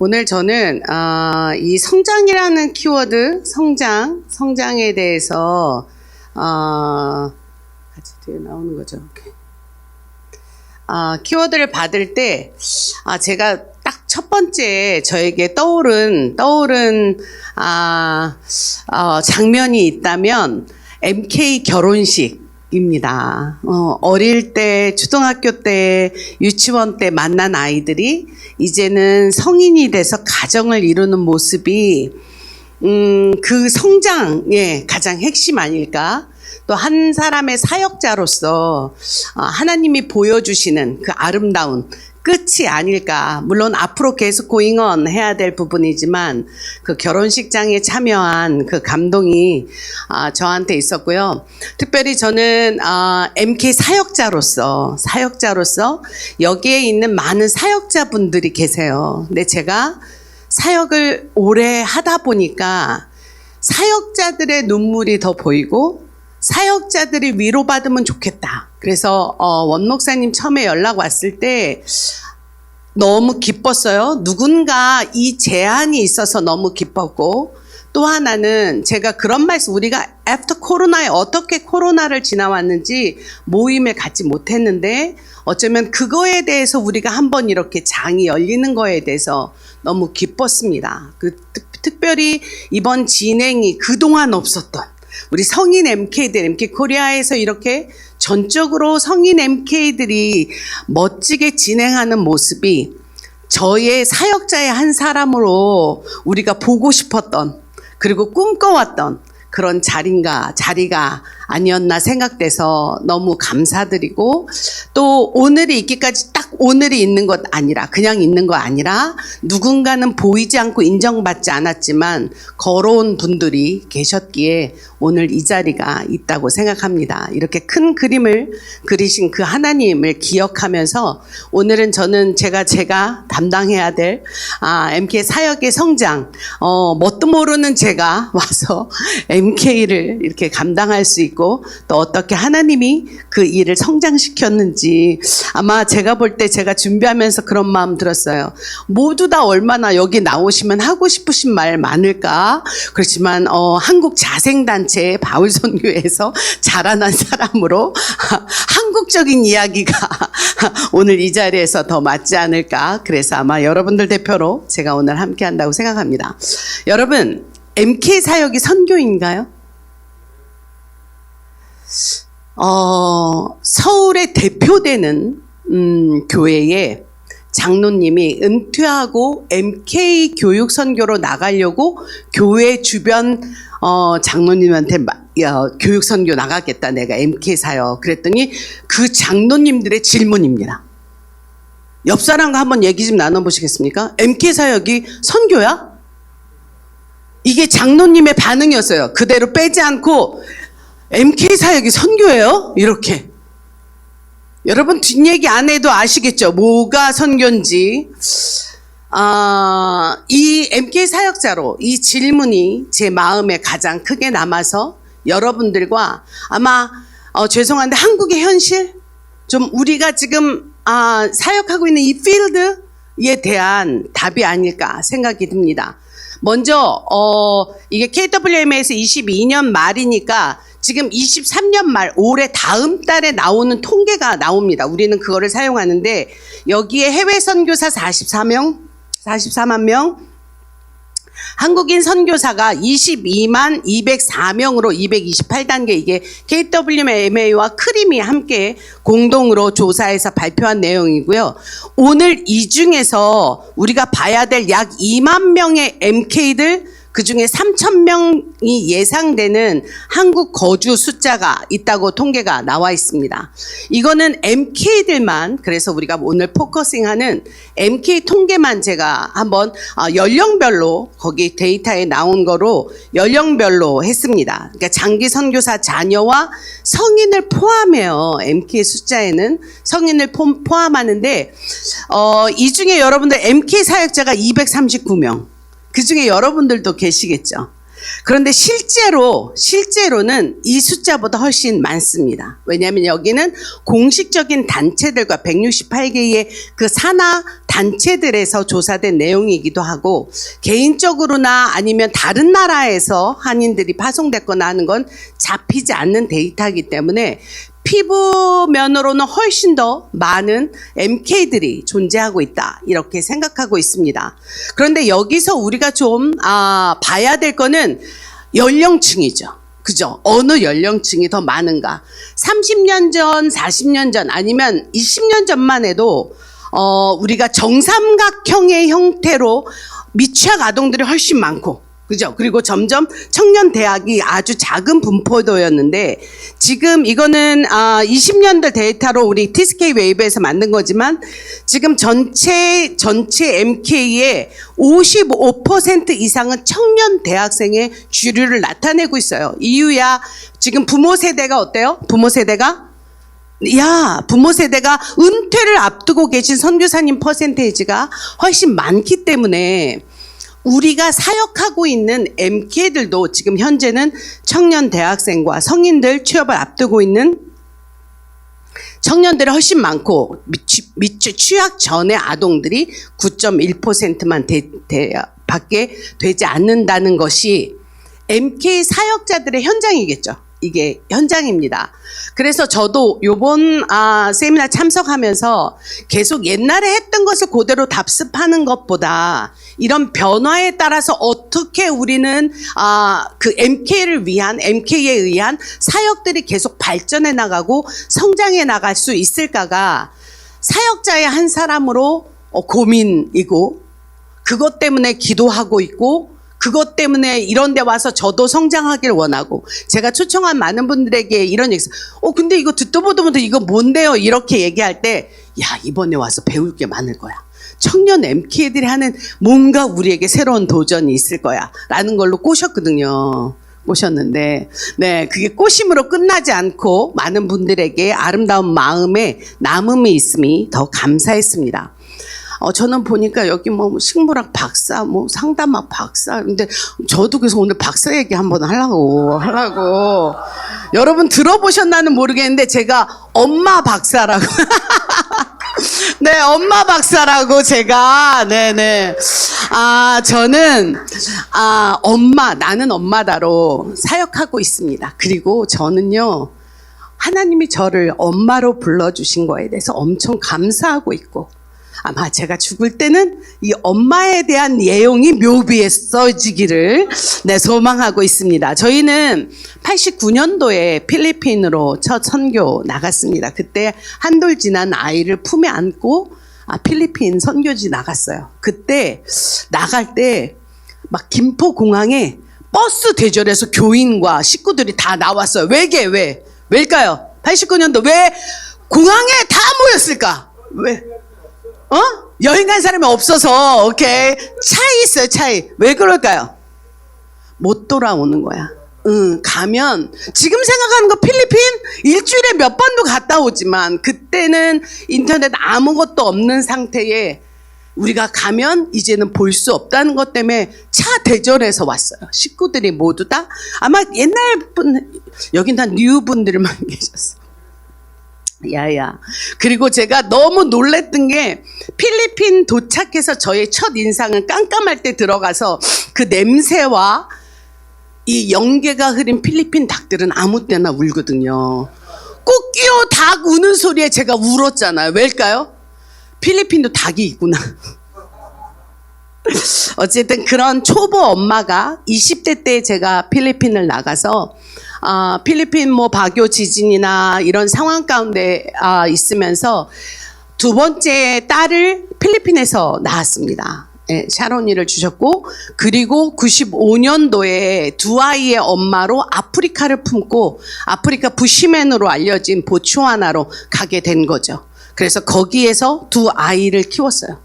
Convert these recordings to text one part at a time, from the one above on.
오늘 저는 이 성장이라는 키워드, 성장에 대해서 같이 뒤에 나오는 거죠. 키워드를 받을 때 제가 딱 첫 번째 저에게 떠오른 장면이 있다면 MK 결혼식입니다. 어릴 때, 초등학교 때, 유치원 때 만난 아이들이 이제는 성인이 돼서 가정을 이루는 모습이 그 성장의 가장 핵심 아닐까? 또 한 사람의 사역자로서 하나님이 보여주시는 그 아름다운 끝이 아닐까. 물론 앞으로 계속 고잉언 해야 될 부분이지만 그 결혼식장에 참여한 그 감동이 저한테 있었고요. 특별히 저는 MK 사역자로서 여기에 있는 많은 사역자분들이 계세요. 근데 제가 사역을 오래 하다 보니까 사역자들의 눈물이 더 보이고 사역자들이 위로받으면 좋겠다. 그래서 원 목사님 처음에 연락 왔을 때 너무 기뻤어요. 누군가 이 제안이 있어서 너무 기뻤고, 또 하나는 제가 그런 말씀, 우리가 애프터 코로나에 어떻게 코로나를 지나왔는지 모임에 갖지 못했는데 어쩌면 그거에 대해서 우리가 한번 이렇게 장이 열리는 거에 대해서 너무 기뻤습니다. 특별히 이번 진행이 그동안 없었던 우리 성인 MK들, MK 코리아에서 이렇게 전적으로 성인 MK들이 멋지게 진행하는 모습이 저의 사역자의 한 사람으로 우리가 보고 싶었던, 그리고 꿈꿔왔던 그런 자리가 아니었나 생각돼서 너무 감사드리고, 또 오늘이 있기까지 딱 오늘이 있는 것 아니라, 그냥 있는 거 아니라 누군가는 보이지 않고 인정받지 않았지만 걸어온 분들이 계셨기에 오늘 이 자리가 있다고 생각합니다. 이렇게 큰 그림을 그리신 그 하나님을 기억하면서 오늘은 저는 제가 담당해야 될 MK 사역의 성장, 뭣도 모르는 제가 와서 MK를 이렇게 감당할 수 있고, 또 어떻게 하나님이 그 일을 성장시켰는지, 아마 제가 볼 때 제가 준비하면서 그런 마음 들었어요. 모두 다 얼마나 여기 나오시면 하고 싶으신 말 많을까? 그렇지만 한국 자생단체 바울선교에서 자라난 사람으로 한국적인 이야기가 오늘 이 자리에서 더 맞지 않을까? 그래서 아마 여러분들 대표로 제가 오늘 함께 한다고 생각합니다. 여러분, MK 사역이 선교인가요? 서울에 대표되는 교회에 장로님이 은퇴하고 MK 교육 선교로 나가려고 교회 주변 장로님한테 교육 선교 나가겠다, 내가 MK 사역. 그랬더니 그 장로님들의 질문입니다. 옆 사람과 한번 얘기 좀 나눠보시겠습니까? MK 사역이 선교야? 이게 장로님의 반응이었어요. 그대로 빼지 않고 MK 사역이 선교예요? 이렇게. 여러분 뒷얘기 안 해도 아시겠죠? 뭐가 선교인지. 이 MK 사역자로 이 질문이 제 마음에 가장 크게 남아서 여러분들과 아마 죄송한데 한국의 현실, 좀 우리가 지금 사역하고 있는 이 필드에 대한 답이 아닐까 생각이 듭니다. 먼저 이게 KWM에서 22년 말이니까 지금 23년 말, 올해 다음 달에 나오는 통계가 나옵니다. 우리는 그거를 사용하는데 여기에 해외 선교사 44만 명, 한국인 선교사가 22만 204명으로 228단계, 이게 KWMA와 크림이 함께 공동으로 조사해서 발표한 내용이고요. 오늘 이 중에서 우리가 봐야 될 약 2만 명의 MK들, 그 중에 3,000명이 예상되는 한국 거주 숫자가 있다고 통계가 나와 있습니다. 이거는 MK들만, 그래서 우리가 오늘 포커싱하는 MK 통계만 제가 한번 연령별로, 거기 데이터에 나온 거로 연령별로 했습니다. 그러니까 장기 선교사 자녀와 성인을 포함해요. MK 숫자에는 성인을 포함하는데 이 중에 여러분들 MK 사역자가 239명. 그 중에 여러분들도 계시겠죠. 그런데 실제로는 이 숫자보다 훨씬 많습니다. 왜냐하면 여기는 공식적인 단체들과 168개의 그 산하 단체들에서 조사된 내용이기도 하고, 개인적으로나 아니면 다른 나라에서 한인들이 파송됐거나 하는 건 잡히지 않는 데이터이기 때문에 피부면으로는 훨씬 더 많은 MK들이 존재하고 있다, 이렇게 생각하고 있습니다. 그런데 여기서 우리가 좀 봐야 될 거는 연령층이죠. 그죠? 어느 연령층이 더 많은가. 30년 전, 40년 전, 아니면 20년 전만 해도 우리가 정삼각형의 형태로 미취학 아동들이 훨씬 많고, 그죠? 그리고 점점 청년 대학이 아주 작은 분포도였는데, 지금 이거는 20년대 데이터로 우리 TSK 웨이브에서 만든 거지만, 지금 전체 MK의 55% 이상은 청년 대학생의 주류를 나타내고 있어요. 이유야, 지금 부모 세대가 어때요? 부모 세대가 은퇴를 앞두고 계신 선교사님 퍼센테이지가 훨씬 많기 때문에 우리가 사역하고 있는 MK들도 지금 현재는 청년 대학생과 성인들 취업을 앞두고 있는 청년들이 훨씬 많고, 취학 전의 아동들이 9.1%만 밖에 되지 않는다는 것이 MK 사역자들의 현장이겠죠. 이게 현장입니다. 그래서 저도 요번 세미나 참석하면서 계속 옛날에 했던 것을 그대로 답습하는 것보다 이런 변화에 따라서 어떻게 우리는 그 MK에 의한 사역들이 계속 발전해 나가고 성장해 나갈 수 있을까가 사역자의 한 사람으로 고민이고, 그것 때문에 기도하고 있고, 그것 때문에 이런 데 와서 저도 성장하길 원하고, 제가 초청한 많은 분들에게 이런 얘기 있어요. 근데 이거 듣도 보도 못해 이거 뭔데요? 이렇게 얘기할 때, 야, 이번에 와서 배울 게 많을 거야. 청년 MK들이 하는 뭔가 우리에게 새로운 도전이 있을 거야. 라는 걸로 꼬셨거든요. 꼬셨는데, 네, 그게 꼬심으로 끝나지 않고 많은 분들에게 아름다운 마음에 남음이 있음이 더 감사했습니다. 저는 보니까 여기 뭐 식물학 박사, 뭐 상담학 박사, 근데 저도 그래서 오늘 박사 얘기 한번 하려고. 여러분 들어보셨나는 모르겠는데 제가 엄마 박사라고. 네, 엄마 박사라고 제가, 네네. 저는, 나는 엄마다로 사역하고 있습니다. 그리고 저는요, 하나님이 저를 엄마로 불러주신 거에 대해서 엄청 감사하고 있고, 아마 제가 죽을 때는 이 엄마에 대한 예용이 묘비에 써지기를 소망하고 있습니다. 저희는 89년도에 필리핀으로 첫 선교 나갔습니다. 그때 한돌 지난 아이를 품에 안고 필리핀 선교지 나갔어요. 그때 나갈 때 막 김포공항에 버스 대절해서 교인과 식구들이 다 나왔어요. 왜일까요? 89년도 왜 공항에 다 모였을까? 왜? 여행 간 사람이 없어서. 오케이. 차이 있어요, 차이. 왜 그럴까요? 못 돌아오는 거야. 가면, 지금 생각하는 거 필리핀 일주일에 몇 번도 갔다 오지만, 그때는 인터넷 아무것도 없는 상태에 우리가 가면 이제는 볼 수 없다는 것 때문에 차 대절해서 왔어요. 식구들이 모두 다. 아마 옛날 여긴 다 뉴 분들만 계셨어요. 야야. 그리고 제가 너무 놀랬던 게, 필리핀 도착해서 저의 첫 인상은 깜깜할 때 들어가서 그 냄새와 이 연기가 흐린 필리핀 닭들은 아무 때나 울거든요. 꽃기호 닭 우는 소리에 제가 울었잖아요. 왜일까요? 필리핀도 닭이 있구나. 어쨌든 그런 초보 엄마가 20대 때 제가 필리핀을 나가서 필리핀 뭐 바교 지진이나 이런 상황 가운데 있으면서 두 번째 딸을 필리핀에서 낳았습니다. 네, 샤론이를 주셨고, 그리고 95년도에 두 아이의 엄마로 아프리카를 품고 아프리카 부시맨으로 알려진 보츠와나로 가게 된 거죠. 그래서 거기에서 두 아이를 키웠어요.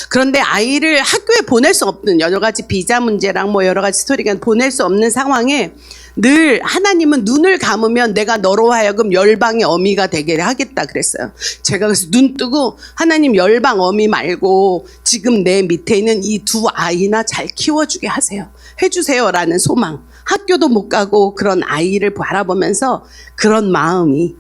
그런데 아이를 학교에 보낼 수 없는 여러 가지 비자 문제랑 뭐 여러 가지 스토리가 보낼 수 없는 상황에 늘 하나님은 눈을 감으면 내가 너로 하여금 열방의 어미가 되게 하겠다 그랬어요. 제가 그래서 눈 뜨고 하나님 열방 어미 말고 지금 내 밑에 있는 이 두 아이나 잘 키워주게 하세요. 해주세요라는 소망. 학교도 못 가고 그런 아이를 바라보면서 그런 마음이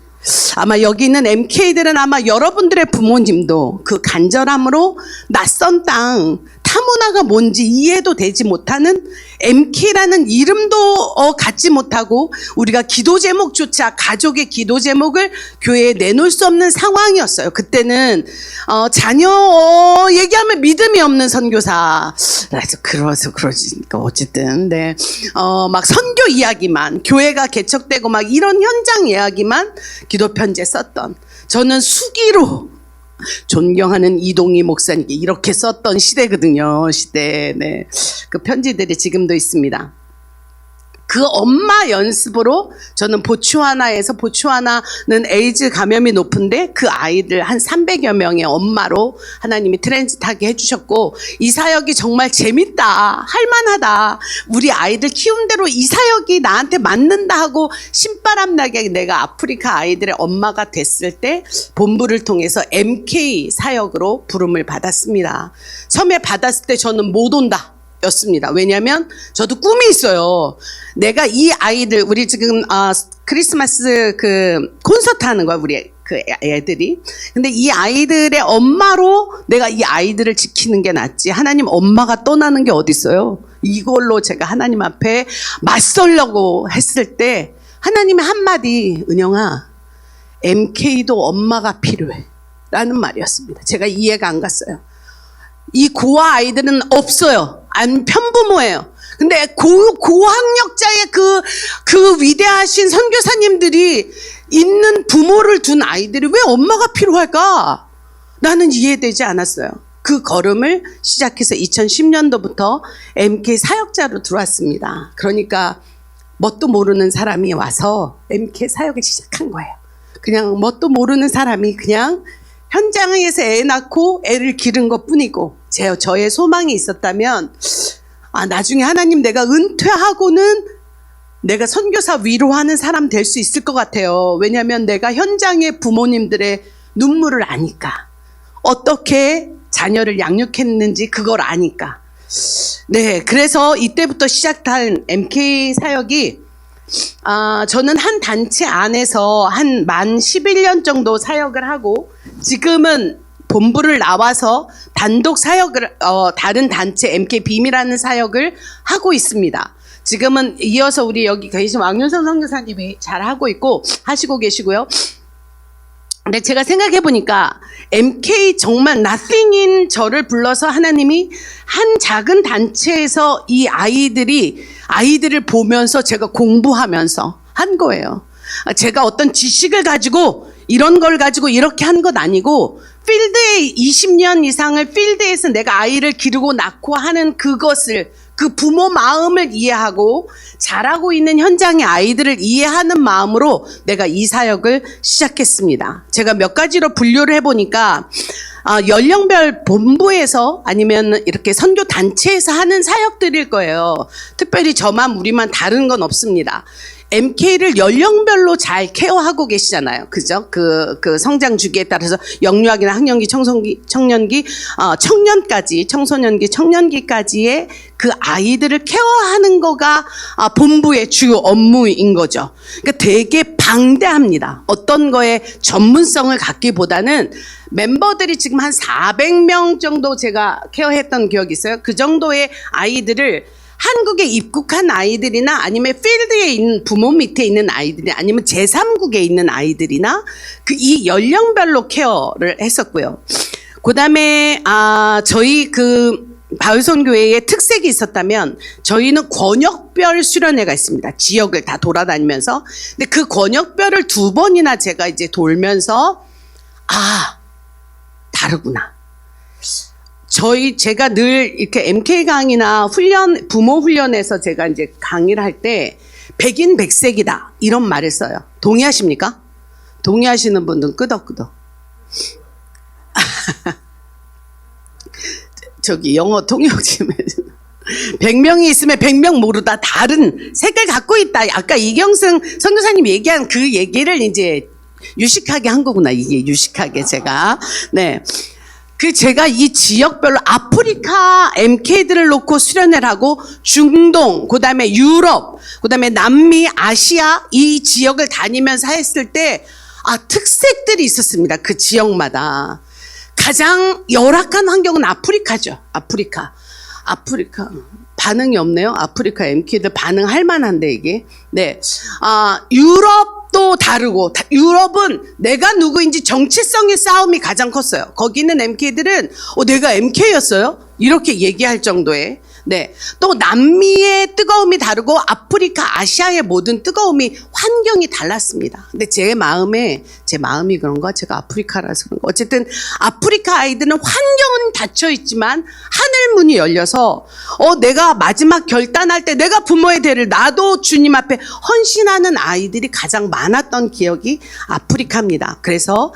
아마 여기 있는 MK들은 아마 여러분들의 부모님도 그 간절함으로 낯선 땅, 타문화가 뭔지 이해도 되지 못하는 MK라는 이름도 갖지 못하고 우리가 기도 제목조차 가족의 기도 제목을 교회에 내놓을 수 없는 상황이었어요. 그때는 자녀 얘기하면 믿음이 없는 선교사. 그래서 그러니까 어쨌든 막 선교 이야기만 교회가 개척되고 막 이런 현장 이야기만 기도 편지에 썼던 저는 수기로 존경하는 이동희 목사님께 이렇게 썼던 시대거든요. 시대. 네. 그 편지들이 지금도 있습니다. 그 엄마 연습으로 저는 보츠와나에서 보츠와나는 에이즈 감염이 높은데 그 아이들 한 300여 명의 엄마로 하나님이 트랜짓하게 해주셨고 이 사역이 정말 재밌다. 할만하다. 우리 아이들 키운 대로 이 사역이 나한테 맞는다 하고 신바람 나게 내가 아프리카 아이들의 엄마가 됐을 때 본부를 통해서 MK 사역으로 부름을 받았습니다. 처음에 받았을 때 저는 못 온다. 였습니다. 왜냐하면 저도 꿈이 있어요. 내가 이 아이들 우리 지금 크리스마스 그 콘서트 하는 거야 우리 그 애들이. 근데 이 아이들의 엄마로 내가 이 아이들을 지키는 게 낫지. 하나님 엄마가 떠나는 게 어디 있어요? 이걸로 제가 하나님 앞에 맞설려고 했을 때 하나님의 한마디 은영아 MK도 엄마가 필요해 라는 말이었습니다. 제가 이해가 안 갔어요. 이 고아 아이들은 없어요. 안 편부모예요. 근데 고학력자의 그 위대하신 선교사님들이 있는 부모를 둔 아이들이 왜 엄마가 필요할까? 나는 이해되지 않았어요. 그 걸음을 시작해서 2010년도부터 MK 사역자로 들어왔습니다. 그러니까 뭣도 모르는 사람이 와서 MK 사역을 시작한 거예요. 그냥 뭣도 모르는 사람이 그냥 현장에서 애 낳고 애를 기른 것 뿐이고 저의 소망이 있었다면 나중에 하나님 내가 은퇴하고는 내가 선교사 위로하는 사람 될 수 있을 것 같아요. 왜냐하면 내가 현장의 부모님들의 눈물을 아니까 어떻게 자녀를 양육했는지 그걸 아니까 네 그래서 이때부터 시작한 MK 사역이 저는 한 단체 안에서 한 만 11년 정도 사역을 하고 지금은 본부를 나와서 단독 사역을 다른 단체 MK 비밀하는 사역을 하고 있습니다. 지금은 이어서 우리 여기 계신 왕윤선 선교사님이 잘 하고 있고 하시고 계시고요. 근데 제가 생각해 보니까 MK 정말 nothing인 저를 불러서 하나님이 한 작은 단체에서 이 아이들을 보면서 제가 공부하면서 한 거예요. 제가 어떤 지식을 가지고 이런 걸 가지고 이렇게 한 것 아니고 필드에 20년 이상을 필드에서 내가 아이를 기르고 낳고 하는 그것을 그 부모 마음을 이해하고 자라고 있는 현장의 아이들을 이해하는 마음으로 내가 이 사역을 시작했습니다. 제가 몇 가지로 분류를 해보니까 연령별 본부에서 아니면 이렇게 선교 단체에서 하는 사역들일 거예요. 특별히 저만 우리만 다른 건 없습니다. MK를 연령별로 잘 케어하고 계시잖아요. 그죠? 그 성장 주기에 따라서 영유아기나 학령기, 청년기, 청년까지, 청소년기, 청년기까지의 그 아이들을 케어하는 거가 본부의 주요 업무인 거죠. 그러니까 되게 방대합니다. 어떤 거에 전문성을 갖기보다는 멤버들이 지금 한 400명 정도 제가 케어했던 기억이 있어요. 그 정도의 아이들을 한국에 입국한 아이들이나 아니면 필드에 있는 부모 밑에 있는 아이들이 아니면 제3국에 있는 아이들이나 이 연령별로 케어를 했었고요. 그다음에 저희 바울선교회의 특색이 있었다면 저희는 권역별 수련회가 있습니다. 지역을 다 돌아다니면서. 근데 그 권역별을 2번이나 제가 이제 돌면서 다르구나. 제가 늘 이렇게 MK 강의나 부모 훈련에서 제가 이제 강의를 할 때 백인 백색이다 이런 말을 써요. 동의하십니까? 동의하시는 분들은 끄덕끄덕. 저기 영어 통역팀에 100명이 있으면 100명 모두 다 다른 색을 갖고 있다. 아까 이경승 선교사님 얘기한 그 얘기를 이제 유식하게 한 거구나. 이게 유식하게 제가. 네. 제가 이 지역별로 아프리카 MK들을 놓고 수련회를 하고 중동, 그 다음에 유럽, 그 다음에 남미, 아시아 이 지역을 다니면서 했을 때 특색들이 있었습니다. 그 지역마다. 가장 열악한 환경은 아프리카죠. 아프리카. 반응이 없네요. 아프리카 MK들 반응할 만한데 이게. 네. 유럽도 다르고 유럽은 내가 누구인지 정체성의 싸움이 가장 컸어요. 거기 있는 MK들은 내가 MK였어요? 이렇게 얘기할 정도의. 네. 또 남미의 뜨거움이 다르고 아프리카, 아시아의 모든 뜨거움이 환경이 달랐습니다. 근데 제 마음이 그런가? 제가 아프리카라서 그런가? 어쨌든 아프리카 아이들은 환경은 닫혀 있지만 하늘 문이 열려서 내가 마지막 결단할 때 내가 부모의 대를 나도 주님 앞에 헌신하는 아이들이 가장 많았던 기억이 아프리카입니다. 그래서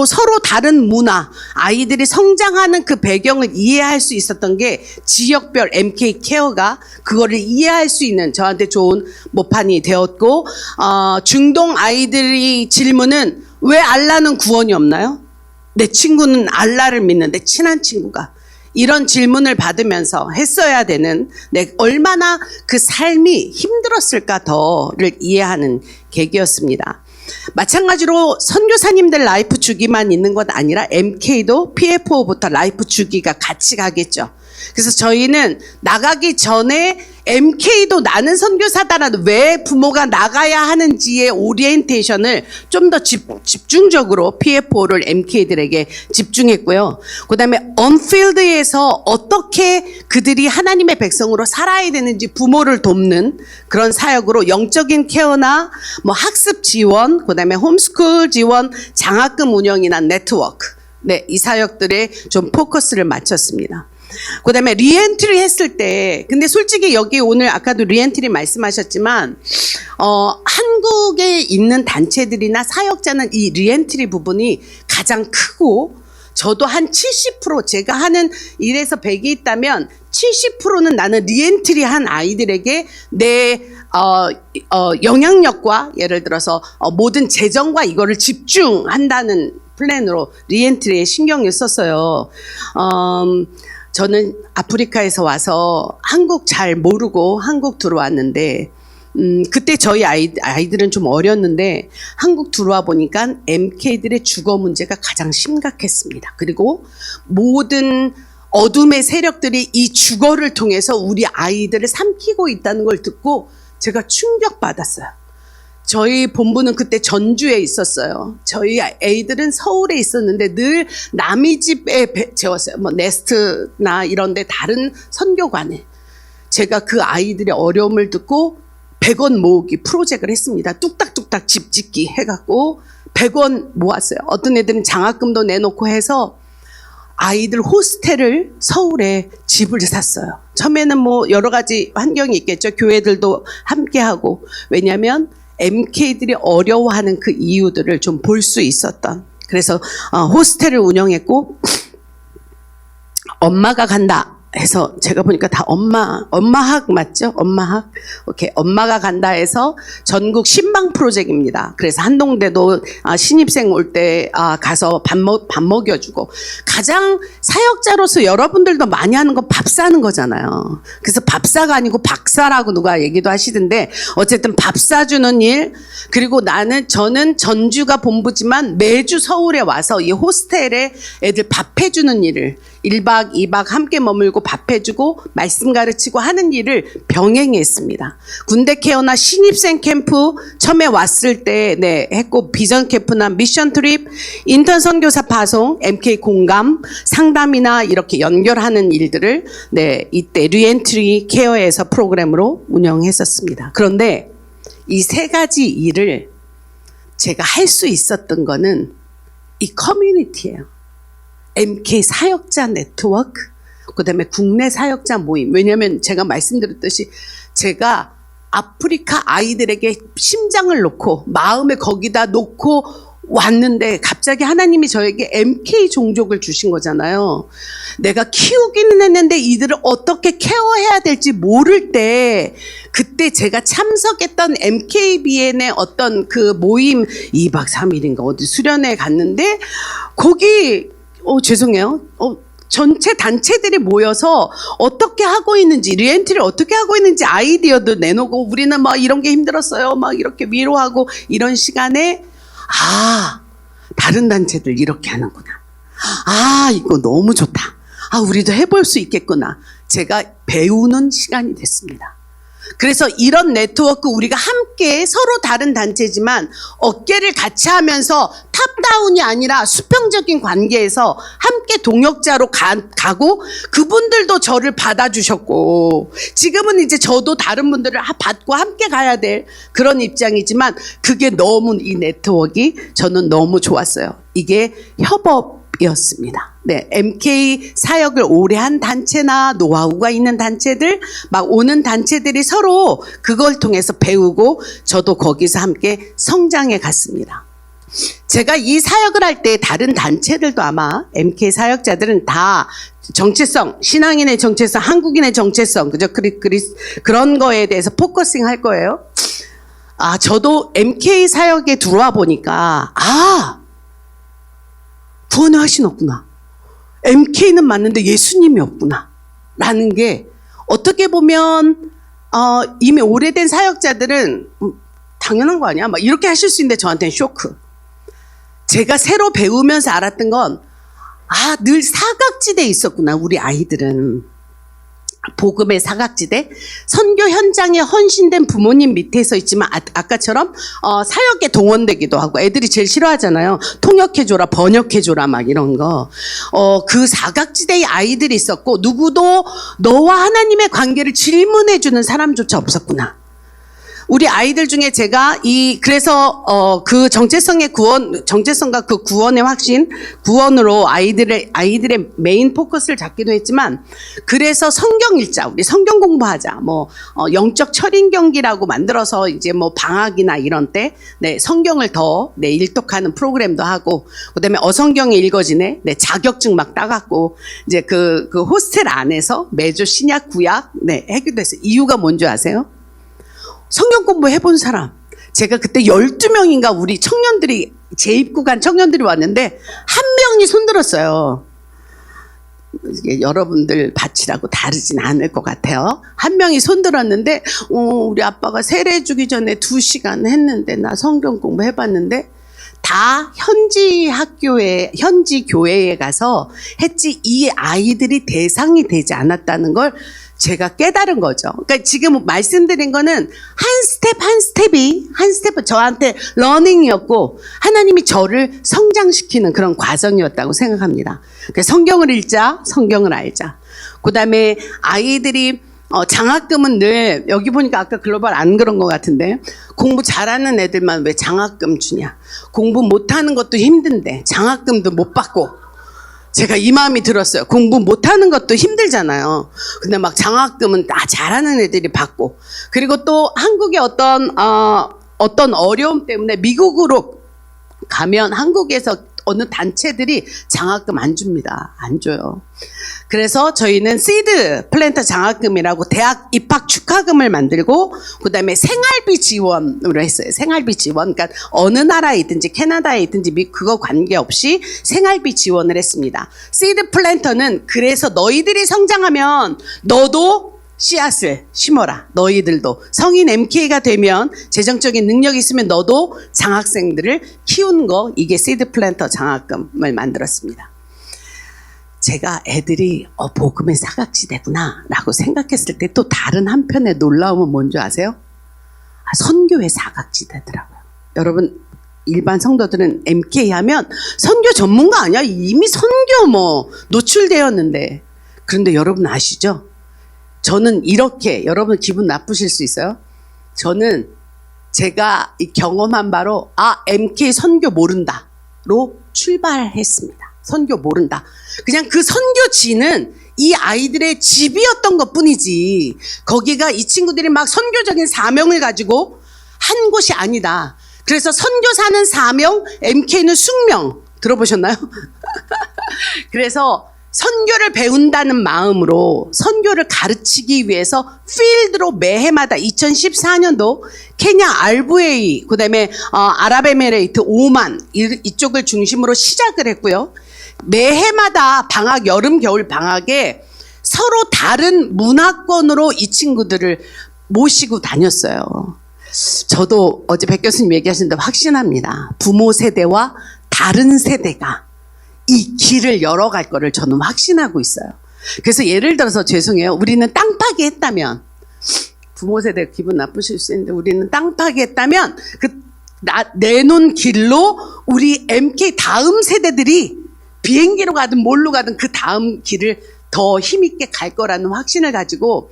서로 다른 문화, 아이들이 성장하는 그 배경을 이해할 수 있었던 게 지역 별 MK 케어가 그거를 이해할 수 있는 저한테 좋은 모판이 되었고, 중동 아이들이 질문은 왜 알라는 구원이 없나요? 내 친구는 알라를 믿는데 친한 친구가 이런 질문을 받으면서 했어야 되는 얼마나 그 삶이 힘들었을까 더를 이해하는 계기였습니다. 마찬가지로 선교사님들 라이프 주기만 있는 것 아니라 MK도 PFO부터 라이프 주기가 같이 가겠죠. 그래서 저희는 나가기 전에 MK도 나는 선교사다라는 왜 부모가 나가야 하는지의 오리엔테이션을 좀 더 집중적으로 PFO를 MK들에게 집중했고요. 그 다음에 언필드에서 어떻게 그들이 하나님의 백성으로 살아야 되는지 부모를 돕는 그런 사역으로 영적인 케어나 학습 지원, 그 다음에 홈스쿨 지원, 장학금 운영이나 네트워크, 이 사역들에 좀 포커스를 맞췄습니다. 그 다음에 리엔트리 했을 때, 근데 솔직히 여기 오늘 아까도 리엔트리 말씀하셨지만, 한국에 있는 단체들이나 사역자는 이 리엔트리 부분이 가장 크고, 저도 한 70%, 제가 하는 일에서 100이 있다면 70%는 나는 리엔트리 한 아이들에게 내 영향력과 예를 들어서 모든 재정과 이거를 집중한다는 플랜으로 리엔트리에 신경을 썼어요. 저는 아프리카에서 와서 한국 잘 모르고 한국 들어왔는데, 그때 저희 아이들은 좀 어렸는데, 한국 들어와 보니까 MK들의 주거 문제가 가장 심각했습니다. 그리고 모든 어둠의 세력들이 이 주거를 통해서 우리 아이들을 삼키고 있다는 걸 듣고 제가 충격받았어요. 저희 본부는 그때 전주에 있었어요. 저희 애들은 서울에 있었는데 늘 남의 집에 재웠어요. 네스트나 이런 데 다른 선교관에. 제가 그 아이들의 어려움을 듣고 100원 모으기 프로젝트를 했습니다. 뚝딱뚝딱 집 짓기 해갖고 100원 모았어요. 어떤 애들은 장학금도 내놓고 해서 아이들 호스텔을 서울에 집을 샀어요. 처음에는 여러 가지 환경이 있겠죠. 교회들도 함께하고. 왜냐하면 MK들이 어려워하는 그 이유들을 좀 볼 수 있었던. 그래서 호스텔을 운영했고, 엄마가 간다 해서 제가 보니까 다 엄마학 맞죠? 엄마학. 오케이. 엄마가 간다 해서 전국 신방 프로젝트입니다. 그래서 한동대도 신입생 올 때 가서 밥 먹여주고, 가장 사역자로서 여러분들도 많이 하는 건 밥 사는 거잖아요. 그래서 밥사가 아니고 박사라고 누가 얘기도 하시던데, 어쨌든 밥 사주는 일. 그리고 저는 전주가 본부지만 매주 서울에 와서 이 호스텔에 애들 밥 해주는 일을 1박 2박 함께 머물고 밥 해주고 말씀 가르치고 하는 일을 병행했습니다. 군대 케어나 신입생 캠프 처음에 왔을 때 했고, 비전 캠프나 미션 트립, 인턴 선교사 파송, MK 공감, 상담이나 이렇게 연결하는 일들을 이때 리엔트리 케어에서 프로그램으로 운영했었습니다. 그런데 이 세 가지 일을 제가 할 수 있었던 거는 이 커뮤니티예요. MK 사역자 네트워크, 그 다음에 국내 사역자 모임. 왜냐하면 제가 말씀드렸듯이 제가 아프리카 아이들에게 심장을 놓고 마음을 거기다 놓고 왔는데 갑자기 하나님이 저에게 MK 종족을 주신 거잖아요. 내가 키우기는 했는데 이들을 어떻게 케어해야 될지 모를 때 그때 제가 참석했던 MKBN의 어떤 그 모임 2박 3일인가 어디 수련회 갔는데 거기 죄송해요. 전체 단체들이 모여서 어떻게 하고 있는지, 리엔트리를 어떻게 하고 있는지 아이디어도 내놓고 우리는 막 이런 게 힘들었어요. 막 이렇게 위로하고 이런 시간에 다른 단체들 이렇게 하는구나. 이거 너무 좋다. 우리도 해볼 수 있겠구나. 제가 배우는 시간이 됐습니다. 그래서 이런 네트워크 우리가 함께 서로 다른 단체지만 어깨를 같이 하면서 탑다운이 아니라 수평적인 관계에서 함께 동역자로 가고 그분들도 저를 받아주셨고 지금은 이제 저도 다른 분들을 받고 함께 가야 될 그런 입장이지만 그게 너무 이 네트워크가 저는 너무 좋았어요. 이게 협업이었습니다. 네, MK 사역을 오래 한 단체나 노하우가 있는 단체들, 막 오는 단체들이 서로 그걸 통해서 배우고 저도 거기서 함께 성장해 갔습니다. 제가 이 사역을 할 때 다른 단체들도 아마 MK 사역자들은 다 정체성, 신앙인의 정체성, 한국인의 정체성, 그죠? 그런 거에 대해서 포커싱 할 거예요. 저도 MK 사역에 들어와 보니까, 구원의 화신 없구나. MK는 맞는데 예수님이 없구나. 라는 게 어떻게 보면 이미 오래된 사역자들은 당연한 거 아니야? 막 이렇게 하실 수 있는데 저한테는 쇼크. 제가 새로 배우면서 알았던 건 늘 사각지대에 있었구나. 우리 아이들은. 복음의 사각지대, 선교 현장에 헌신된 부모님 밑에서 있지만 아까처럼 사역에 동원되기도 하고 애들이 제일 싫어하잖아요. 통역해줘라, 번역해줘라 막 이런 거. 그 사각지대에 아이들이 있었고 누구도 너와 하나님의 관계를 질문해주는 사람조차 없었구나. 우리 아이들 중에 제가 그래서 그 정체성과 그 구원의 확신, 구원으로 아이들의 메인 포커스를 잡기도 했지만, 그래서 성경 읽자, 우리 성경 공부하자, 영적 철인 경기라고 만들어서 이제 방학이나 이런 때, 성경을 더, 일독하는 프로그램도 하고, 그 다음에 어성경이 읽어지네, 자격증 막 따갖고, 이제 그 호스텔 안에서 매주 신약, 구약, 하기도 했어요. 이유가 뭔지 아세요? 성경 공부 해본 사람. 제가 그때 12명인가 우리 청년들이, 재입국한 청년들이 왔는데, 한 명이 손들었어요. 이게 여러분들 밭이라고 다르진 않을 것 같아요. 한 명이 손들었는데, 우리 아빠가 세례 주기 전에 2시간 했는데, 나 성경 공부 해봤는데, 다 현지 교회에 가서 했지, 이 아이들이 대상이 되지 않았다는 걸 제가 깨달은 거죠. 그러니까 지금 말씀드린 거는 한 스텝은 저한테 러닝이었고 하나님이 저를 성장시키는 그런 과정이었다고 생각합니다. 그러니까 성경을 읽자, 성경을 알자. 그 다음에 아이들이 장학금은 늘 여기 보니까 아까 글로벌 안 그런 것 같은데 공부 잘하는 애들만 왜 장학금 주냐. 공부 못하는 것도 힘든데 장학금도 못 받고 제가 이 마음이 들었어요. 공부 못하는 것도 힘들잖아요. 근데 막 장학금은 다 잘하는 애들이 받고 그리고 또 한국의 어떤 어려움 때문에 미국으로 가면 한국에서 어느 단체들이 장학금 안 줍니다. 안 줘요. 그래서 저희는 시드 플랜터 장학금이라고 대학 입학 축하금을 만들고 그다음에 생활비 지원으로 했어요. 생활비 지원. 그러니까 어느 나라에 있든지 캐나다에 있든지 그거 관계없이 생활비 지원을 했습니다. 시드 플랜터는 그래서 너희들이 성장하면 너도 씨앗을 심어라. 너희들도 성인 MK가 되면 재정적인 능력이 있으면 너도 장학생들을 키우는 거, 이게 시드 플랜터 장학금을 만들었습니다. 제가 애들이 복음의 사각지대구나 라고 생각했을 때 또 다른 한편의 놀라움은 뭔지 아세요? 선교의 사각지대더라고요. 여러분 일반 성도들은 MK 하면 선교 전문가 아니야? 이미 선교 노출되었는데. 그런데 여러분 아시죠? 저는 이렇게, 여러분 기분 나쁘실 수 있어요. 저는 제가 경험한 바로 MK 선교 모른다로 출발했습니다. 선교 모른다. 그냥 그 선교지는 이 아이들의 집이었던 것 뿐이지 거기가 이 친구들이 막 선교적인 사명을 가지고 한 곳이 아니다. 그래서 선교사는 사명, MK는 숙명. 들어보셨나요? 그래서 선교를 배운다는 마음으로 선교를 가르치기 위해서 필드로 매해마다 2014년도 케냐 알부에이, 그다음에 아랍에미레이트 오만 이쪽을 중심으로 시작을 했고요. 매해마다 방학, 여름, 겨울 방학에 서로 다른 문화권으로 이 친구들을 모시고 다녔어요. 저도 어제 백 교수님 얘기하시는데 확신합니다. 부모 세대와 다른 세대가 이 길을 열어갈 거를 저는 확신하고 있어요. 그래서 예를 들어서 죄송해요. 우리는 땅 파기 했다면, 부모 세대 기분 나쁘실 수 있는데 우리는 땅 파기 했다면 내놓은 길로 우리 MK 다음 세대들이 비행기로 가든 뭘로 가든 그 다음 길을 더 힘있게 갈 거라는 확신을 가지고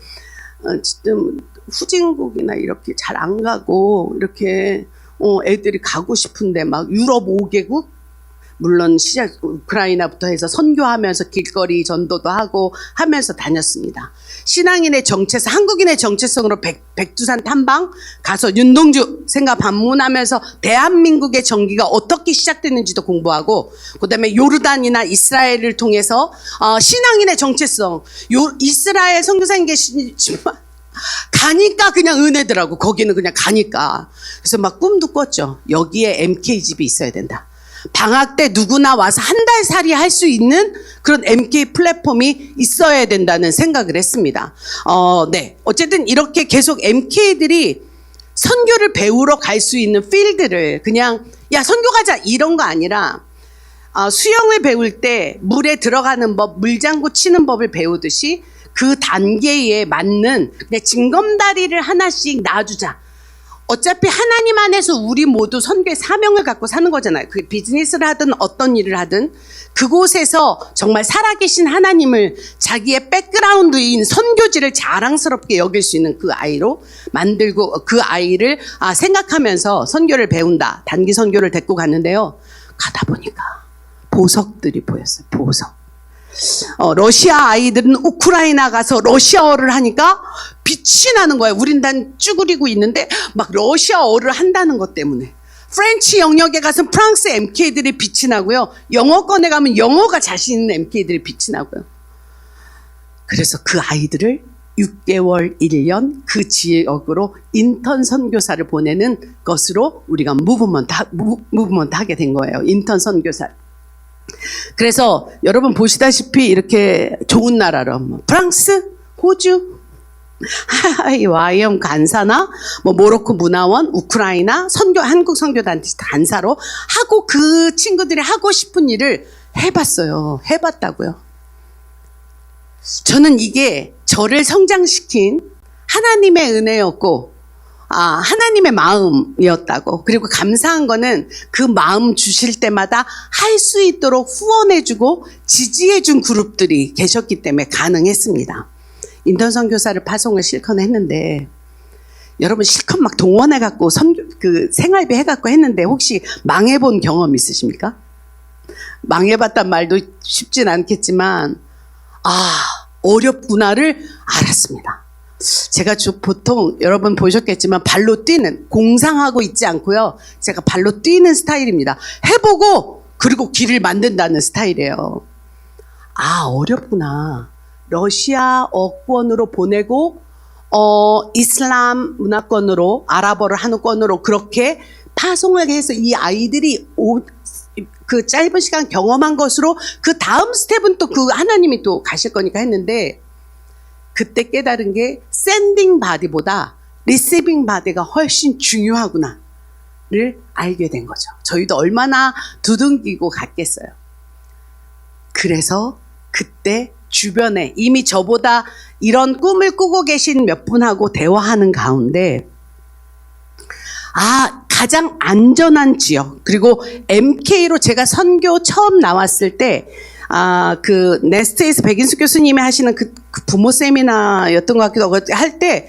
지금 후진국이나 이렇게 잘 안 가고 이렇게 애들이 가고 싶은데 막 유럽 5개국 물론 우크라이나부터 해서 선교하면서 길거리 전도도 하고 하면서 다녔습니다. 신앙인의 정체성, 한국인의 정체성으로 백두산 탐방 가서 윤동주 생가 방문하면서 대한민국의 정기가 어떻게 시작됐는지도 공부하고, 그다음에 요르단이나 이스라엘을 통해서 신앙인의 정체성, 이스라엘 선교사님 계시지만 가니까 그냥 은혜더라고. 거기는 그냥 가니까. 그래서 막 꿈도 꿨죠. 여기에 MK 집이 있어야 된다. 방학 때 누구나 와서 한 달 살이 할 수 있는 그런 MK 플랫폼이 있어야 된다는 생각을 했습니다. 네. 어쨌든 이렇게 계속 MK들이 선교를 배우러 갈 수 있는 필드를 그냥 야 선교 가자 이런 거 아니라 수영을 배울 때 물에 들어가는 법, 물장구 치는 법을 배우듯이 그 단계에 맞는 그냥 징검다리를 하나씩 놔주자. 어차피 하나님 안에서 우리 모두 선교의 사명을 갖고 사는 거잖아요. 그 비즈니스를 하든 어떤 일을 하든 그곳에서 정말 살아계신 하나님을 자기의 백그라운드인 선교지를 자랑스럽게 여길 수 있는 그 아이로 만들고 그 아이를 생각하면서 선교를 배운다. 단기 선교를 데리고 갔는데요. 가다 보니까 보석들이 보였어요. 보석. 러시아 아이들은 우크라이나 가서 러시아어를 하니까 빛이 나는 거예요. 우린 단 쭈그리고 있는데 막 러시아어를 한다는 것 때문에. 프렌치 영역에 가서 프랑스 MK들이 빛이 나고요. 영어권에 가면 영어가 자신 있는 MK들이 빛이 나고요. 그래서 그 아이들을 6개월, 1년 그 지역으로 인턴 선교사를 보내는 것으로 우리가 무브먼트 하게 된 거예요. 인턴 선교사. 그래서 여러분 보시다시피 이렇게 좋은 나라로 프랑스, 호주, YM 간사나 모로코 문화원, 우크라이나 한국 선교단체 간사로 하고 그 친구들이 하고 싶은 일을 해봤어요. 해봤다고요. 저는 이게 저를 성장시킨 하나님의 은혜였고 하나님의 마음이었다고. 그리고 감사한 거는 그 마음 주실 때마다 할 수 있도록 후원해주고 지지해준 그룹들이 계셨기 때문에 가능했습니다. 인턴 선교사를 파송을 실컷 했는데 여러분 실컷 막 동원해갖고 생활비 해갖고 했는데 혹시 망해본 경험 있으십니까? 망해봤단 말도 쉽진 않겠지만 어렵구나를 알았습니다. 제가 보통 여러분 보셨겠지만 발로 뛰는, 공상하고 있지 않고요. 제가 발로 뛰는 스타일입니다. 해보고 그리고 길을 만든다는 스타일이에요. 어렵구나. 러시아어권으로 보내고 이슬람 문화권으로, 아랍어를 하는 권으로 그렇게 파송을 해서 이 아이들이 그 짧은 시간 경험한 것으로 그 다음 스텝은 또 그 하나님이 또 가실 거니까 했는데, 그때 깨달은 게 샌딩 바디보다 리시빙 바디가 훨씬 중요하구나를 알게 된 거죠. 저희도 얼마나 두둥기고 갔겠어요. 그래서 그때 주변에 이미 저보다 이런 꿈을 꾸고 계신 몇 분하고 대화하는 가운데 가장 안전한 지역, 그리고 MK로 제가 선교 처음 나왔을 때 그 네스트에서 백인숙 교수님이 하시는 그 부모 세미나였던 것 같기도 하고 할 때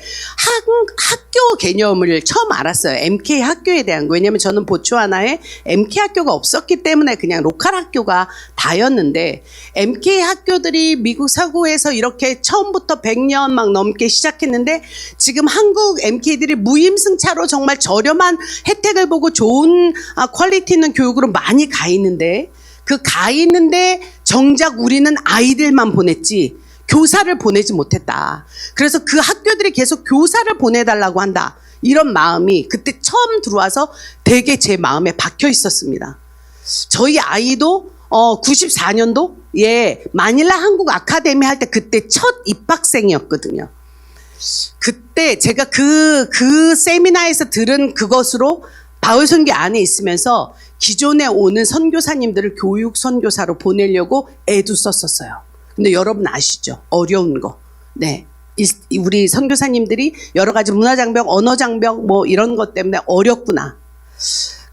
학교 개념을 처음 알았어요. MK 학교에 대한 거. 왜냐하면 저는 보츠와나에 MK 학교가 없었기 때문에 그냥 로컬 학교가 다였는데 MK 학교들이 미국 서구에서 이렇게 처음부터 100년 막 넘게 시작했는데 지금 한국 MK들이 무임승차로 정말 저렴한 혜택을 보고 좋은 퀄리티 있는 교육으로 많이 가 있는데 그 가 있는데 정작 우리는 아이들만 보냈지 교사를 보내지 못했다. 그래서 그 학교들이 계속 교사를 보내달라고 한다. 이런 마음이 그때 처음 들어와서 되게 제 마음에 박혀 있었습니다. 저희 아이도 94년도에 마닐라 한국 아카데미 할 때 그때 첫 입학생이었거든요. 그때 제가 그 세미나에서 들은 그것으로 바울 선교 안에 있으면서 기존에 오는 선교사님들을 교육 선교사로 보내려고 애도 썼었어요. 근데 여러분 아시죠? 어려운 거. 네. 우리 선교사님들이 여러 가지 문화 장벽, 언어 장벽 뭐 이런 것 때문에 어렵구나.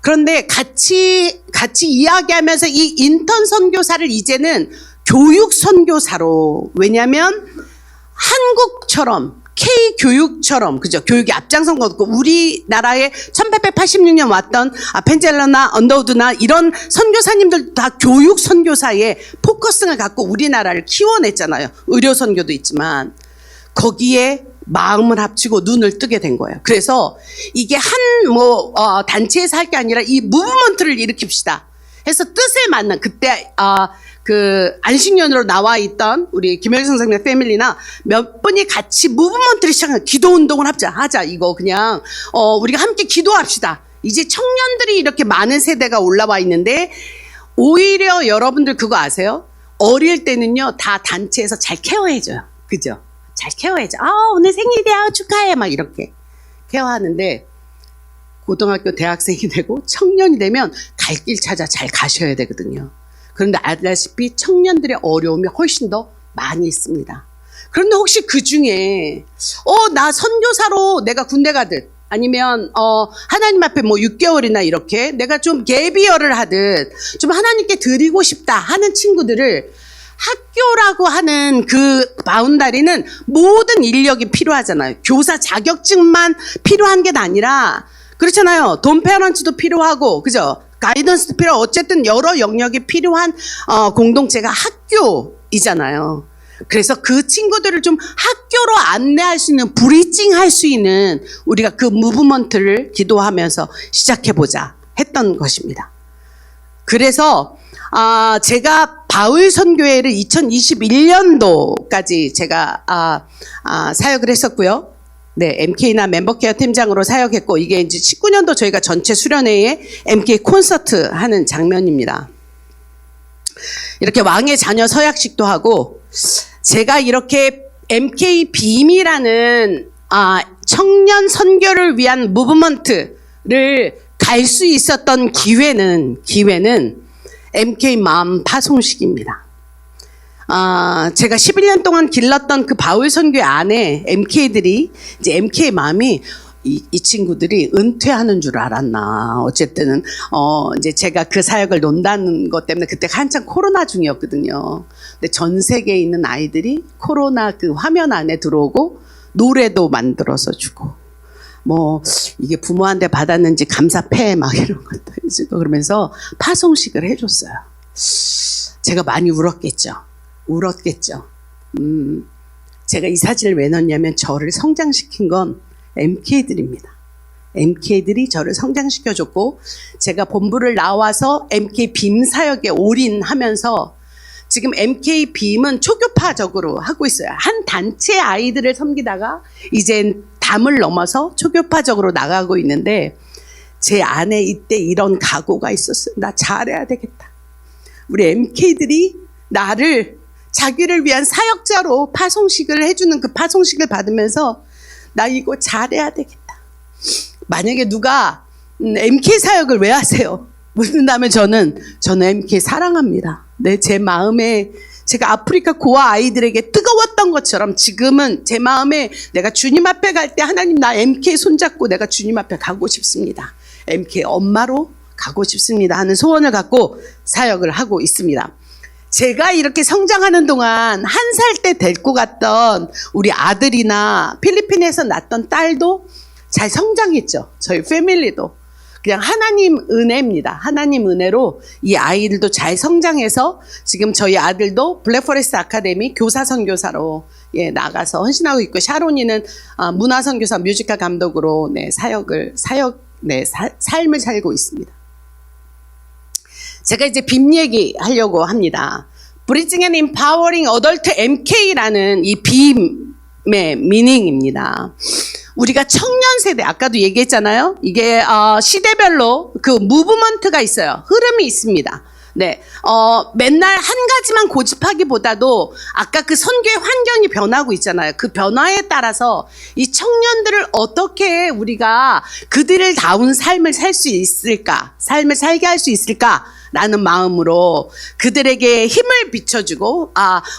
그런데 같이 이야기하면서 이 인턴 선교사를 이제는 교육 선교사로, 왜냐하면 한국처럼 K교육처럼, 그죠? 교육이 앞장선 거고, 우리나라에 1886년 왔던 펜젤러나 언더우드나 이런 선교사님들 다 교육 선교사에 포커스를 갖고 우리나라를 키워냈잖아요. 의료 선교도 있지만. 거기에 마음을 합치고 눈을 뜨게 된 거예요. 그래서 이게 단체에서 할 게 아니라 이 무브먼트를 일으킵시다 해서 뜻에 맞는, 그때, 그 안식년으로 나와 있던 우리 김혜경 선생님의 패밀리나 몇 분이 같이 무브먼트를 시작한 기도 운동을 하자. 이거 그냥 우리가 함께 기도합시다. 이제 청년들이 이렇게 많은 세대가 올라와 있는데 오히려 여러분들 그거 아세요? 어릴 때는요 다 단체에서 잘 케어해줘요. 그죠? 잘 케어해줘. 오늘 생일이야 축하해 막 이렇게 케어하는데 고등학교 대학생이 되고 청년이 되면 갈 길 찾아 잘 가셔야 되거든요. 그런데 알다시피 청년들의 어려움이 훨씬 더 많이 있습니다. 그런데 혹시 그 중에 나 선교사로 내가 군대 가듯 아니면 하나님 앞에 뭐 6개월이나 이렇게 내가 좀 갭이어를 하듯 좀 하나님께 드리고 싶다 하는 친구들을, 학교라고 하는 그 바운다리는 모든 인력이 필요하잖아요. 교사 자격증만 필요한 게 아니라 그렇잖아요. 돈 페어런츠도 필요하고, 그죠? 가이던스도 필요하고, 어쨌든 여러 영역이 필요한 공동체가 학교이잖아요. 그래서 그 친구들을 좀 학교로 안내할 수 있는, 브리징 할 수 있는 우리가 그 무브먼트를 기도하면서 시작해보자 했던 것입니다. 그래서 제가 바울 선교회를 2021년도까지 제가 사역을 했었고요. 네, MK나 멤버케어 팀장으로 사역했고, 이게 이제 19년도 저희가 전체 수련회에 MK 콘서트 하는 장면입니다. 이렇게 왕의 자녀 서약식도 하고, 제가 이렇게 MK 빔이라는 청년 선교를 위한 무브먼트를 갈 수 있었던 기회는 MK 마음 파송식입니다. 제가 11년 동안 길렀던 그 바울 선교 안에 MK들이, 이제 MK 마음이 이 친구들이 은퇴하는 줄 알았나. 어쨌든, 이제 제가 그 사역을 논다는 것 때문에 그때 한창 코로나 중이었거든요. 근데 전 세계에 있는 아이들이 코로나 그 화면 안에 들어오고 노래도 만들어서 주고, 뭐, 이게 부모한테 받았는지 감사패 막 이런 것도 해주고 그러면서 파송식을 해줬어요. 제가 많이 울었겠죠. 제가 이 사진을 왜 넣냐면 저를 성장시킨 건 MK들입니다. MK들이 저를 성장시켜줬고, 제가 본부를 나와서 MK 빔 사역에 올인하면서 지금 MK 빔은 초교파적으로 하고 있어요. 한 단체 아이들을 섬기다가 이젠 담을 넘어서 초교파적으로 나가고 있는데, 제 안에 이때 이런 각오가 있었어요. 나 잘해야 되겠다. 우리 MK들이 나를 자기를 위한 사역자로 파송식을 해주는 그 파송식을 받으면서 나 이거 잘해야 되겠다. 만약에 누가 MK 사역을 왜 하세요? 묻는다면 저는 MK 사랑합니다. 네, 제 마음에 제가 아프리카 고아 아이들에게 뜨거웠던 것처럼 지금은 제 마음에 내가 주님 앞에 갈 때 하나님 나 MK 손잡고 내가 주님 앞에 가고 싶습니다. MK 엄마로 가고 싶습니다 하는 소원을 갖고 사역을 하고 있습니다. 제가 이렇게 성장하는 동안 1살 때 데리고 갔던 우리 아들이나 필리핀에서 낳던 딸도 잘 성장했죠. 저희 패밀리도. 그냥 하나님 은혜입니다. 하나님 은혜로 이 아이들도 잘 성장해서 지금 저희 아들도 블랙포레스트 아카데미 교사 선교사로 나가서 헌신하고 있고, 샤론이는 문화 선교사 뮤지컬 감독으로 삶을 살고 있습니다. 제가 이제 빔 얘기하려고 합니다. Bridging and Empowering Adult MK라는 이 빔의 미닝입니다. 우리가 청년 세대, 아까도 얘기했잖아요. 이게 시대별로 그 무브먼트가 있어요. 흐름이 있습니다. 네, 맨날 한 가지만 고집하기보다도 아까 그 선교의 환경이 변하고 있잖아요. 그 변화에 따라서 이 청년들을 어떻게 우리가 그들을 다운 삶을 살 수 있을까, 삶을 살게 할 수 있을까 라는 마음으로 그들에게 힘을 비춰주고,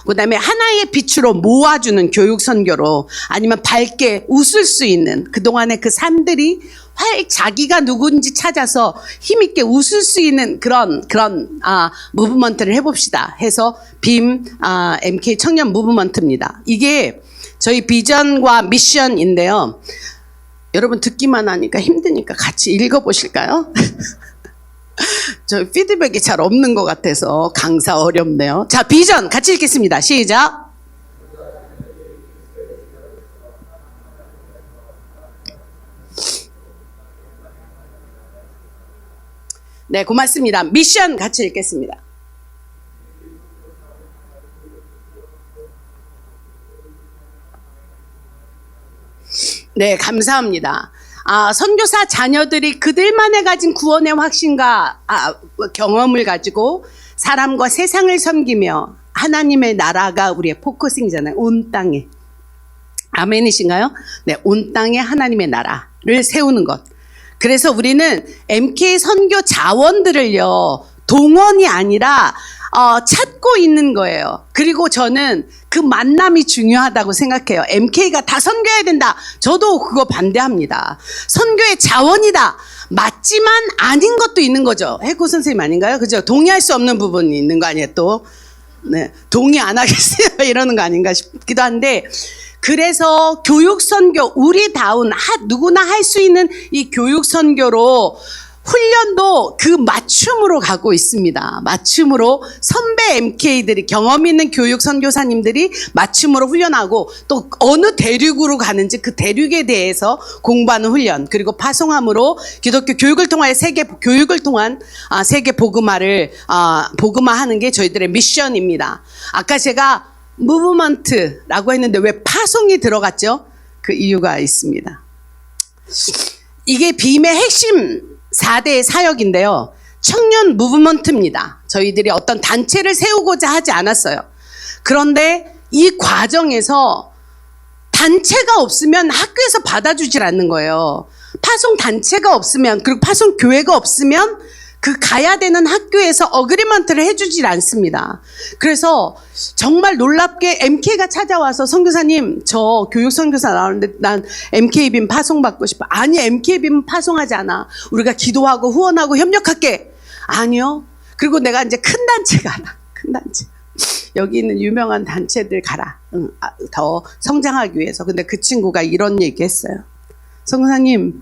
그 다음에 하나의 빛으로 모아주는 교육 선교로, 아니면 밝게 웃을 수 있는 그동안의 그 삶들이 자기가 누군지 찾아서 힘있게 웃을 수 있는 그런 무브먼트를 해봅시다 해서 빔 MK 청년 무브먼트입니다. 이게 저희 비전과 미션인데요. 여러분 듣기만 하니까 힘드니까 같이 읽어보실까요? 저 피드백이 잘 없는 것 같아서 강사 어렵네요. 자, 비전 같이 읽겠습니다. 시작. 네, 고맙습니다. 미션 같이 읽겠습니다. 네, 감사합니다. 선교사 자녀들이 그들만의 가진 구원의 확신과 경험을 가지고 사람과 세상을 섬기며 하나님의 나라가 우리의 포커싱이잖아요. 온 땅에. 아멘이신가요? 네, 온 땅에 하나님의 나라를 세우는 것. 그래서 우리는 MK 선교 자원들을요, 동원이 아니라 찾고 있는 거예요. 그리고 저는 그 만남이 중요하다고 생각해요. MK가 다 선교해야 된다. 저도 그거 반대합니다. 선교의 자원이다. 맞지만 아닌 것도 있는 거죠. 해고 선생님 아닌가요? 그죠? 동의할 수 없는 부분이 있는 거 아니에요, 또? 네, 동의 안 하겠어요. 이러는 거 아닌가 싶기도 한데, 그래서 교육선교, 우리다운 누구나 할 수 있는 이 교육선교로 훈련도 그 맞춤으로 가고 있습니다. 맞춤으로 선배 MK들이, 경험 있는 교육 선교사님들이 맞춤으로 훈련하고, 또 어느 대륙으로 가는지 그 대륙에 대해서 공부하는 훈련, 그리고 파송함으로 기독교 교육을 통하여 세계 교육을 통한 세계 복음화하는 게 저희들의 미션입니다. 아까 제가 무브먼트라고 했는데 왜 파송이 들어갔죠? 그 이유가 있습니다. 이게 빔의 핵심 4대 사역인데요. 청년 무브먼트입니다. 저희들이 어떤 단체를 세우고자 하지 않았어요. 그런데 이 과정에서 단체가 없으면 학교에서 받아주질 않는 거예요. 파송 단체가 없으면, 그리고 파송 교회가 없으면 그 가야 되는 학교에서 어그리먼트를 해주질 않습니다. 그래서 정말 놀랍게 MK가 찾아와서, 선교사님 저 교육 선교사 나오는데 난 MK빔 파송받고 싶어. 아니, MK빔 파송하지 않아. 우리가 기도하고 후원하고 협력할게. 아니요. 그리고 내가 이제 큰 단체 가라. 큰 단체. 여기 있는 유명한 단체들 가라. 더 성장하기 위해서. 근데 그 친구가 이런 얘기 했어요. 선교사님,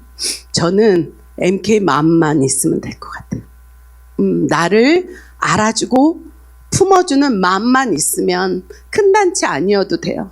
저는 MK 마음만 있으면 될 것 같아요. 나를 알아주고 품어주는 마음만 있으면 큰 단체 아니어도 돼요.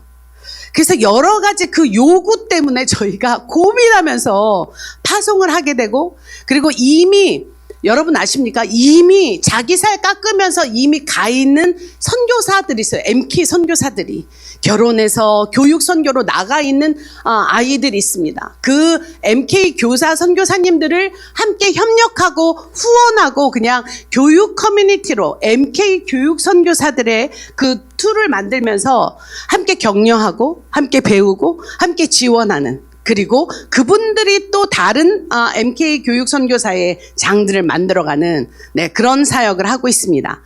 그래서 여러 가지 그 요구 때문에 저희가 고민하면서 파송을 하게 되고, 그리고 이미 여러분 아십니까? 이미 자기 살 깎으면서 이미 가 있는 선교사들이 있어요. MK 선교사들이 결혼해서 교육 선교로 나가 있는 아이들이 있습니다. 그 MK 교사 선교사님들을 함께 협력하고 후원하고 그냥 교육 커뮤니티로 MK 교육 선교사들의 그 툴을 만들면서 함께 격려하고 함께 배우고 함께 지원하는, 그리고 그분들이 또 다른 MK 교육 선교사의 장들을 만들어가는 그런 사역을 하고 있습니다.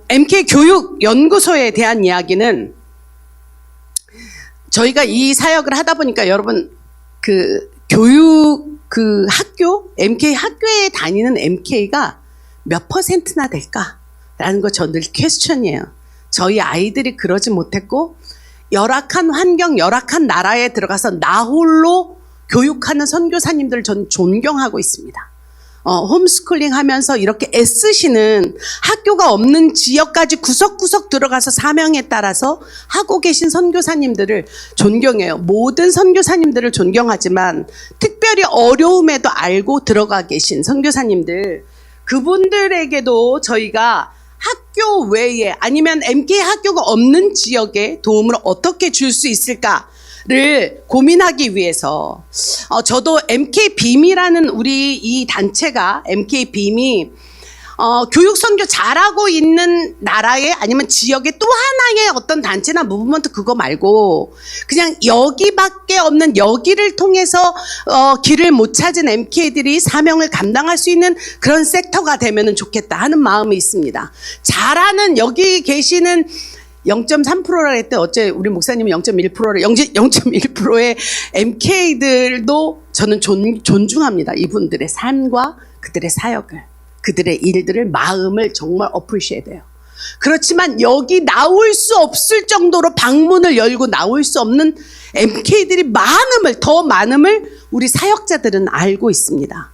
MK 교육 연구소에 대한 이야기는 저희가 이 사역을 하다 보니까 여러분 그 교육 그 학교 MK 학교에 다니는 MK가 몇 퍼센트나 될까? 라는 거 저 늘 퀘스천이에요. 저희 아이들이 그러지 못했고 열악한 환경, 열악한 나라에 들어가서 나 홀로 교육하는 선교사님들을 전 존경하고 있습니다. 홈스쿨링 하면서 이렇게 애쓰시는 학교가 없는 지역까지 구석구석 들어가서 사명에 따라서 하고 계신 선교사님들을 존경해요. 모든 선교사님들을 존경하지만 특별히 어려움에도 알고 들어가 계신 선교사님들, 그분들에게도 저희가 학교 외에 아니면 MK 학교가 없는 지역에 도움을 어떻게 줄 수 있을까를 고민하기 위해서 저도 MK빔이라는 우리 이 단체가 MK빔이 교육 선교 잘하고 있는 나라에 아니면 지역에 또 하나의 어떤 단체나 무브먼트 그거 말고 그냥 여기밖에 없는 여기를 통해서 길을 못 찾은 MK들이 사명을 감당할 수 있는 그런 섹터가 되면 좋겠다 하는 마음이 있습니다. 잘하는 여기 계시는 0.3%라 했대. 어째 우리 목사님은 0.1%를 0.1%의 MK들도 저는 존중합니다. 이분들의 삶과 그들의 사역을, 그들의 일들을, 마음을 정말 어프리시에이트 해요. 그렇지만 여기 나올 수 없을 정도로 방문을 열고 나올 수 없는 MK들이 더 많음을 우리 사역자들은 알고 있습니다.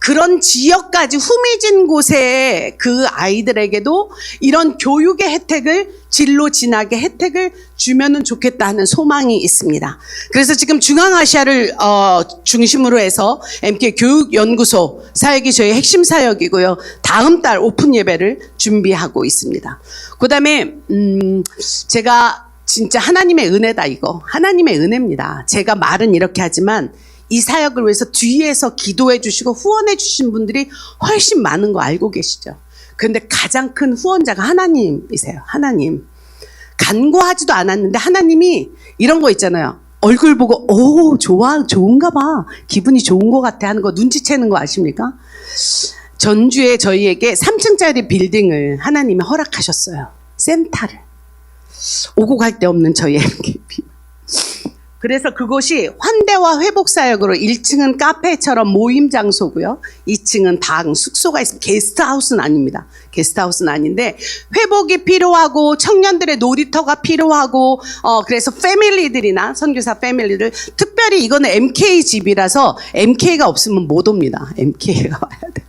그런 지역까지 후미진 곳에 그 아이들에게도 이런 교육의 혜택을, 진로 진학의 혜택을 주면은 좋겠다 하는 소망이 있습니다. 그래서 지금 중앙아시아를 중심으로 해서 MK 교육연구소 사역이 저희 핵심 사역이고요. 다음 달 오픈 예배를 준비하고 있습니다. 그 다음에 제가 진짜 하나님의 은혜다 이거. 하나님의 은혜입니다. 제가 말은 이렇게 하지만 이 사역을 위해서 뒤에서 기도해 주시고 후원해 주신 분들이 훨씬 많은 거 알고 계시죠. 그런데 가장 큰 후원자가 하나님이세요. 하나님. 간구하지도 않았는데 하나님이 이런 거 있잖아요. 얼굴 보고 좋은가 봐. 기분이 좋은 것 같아 하는 거 눈치채는 거 아십니까? 전주에 저희에게 3층짜리 빌딩을 하나님이 허락하셨어요. 센터를. 오고 갈 데 없는 저희 MK빔. 그래서 그곳이 환대와 회복 사역으로 1층은 카페처럼 모임 장소고요. 2층은 방, 숙소가 있습니다. 게스트하우스는 아닙니다. 게스트하우스는 아닌데 회복이 필요하고 청년들의 놀이터가 필요하고 그래서 패밀리들이나 선교사 패밀리들 특별히 이거는 MK 집이라서 MK가 없으면 못 옵니다. MK가 와야 돼요.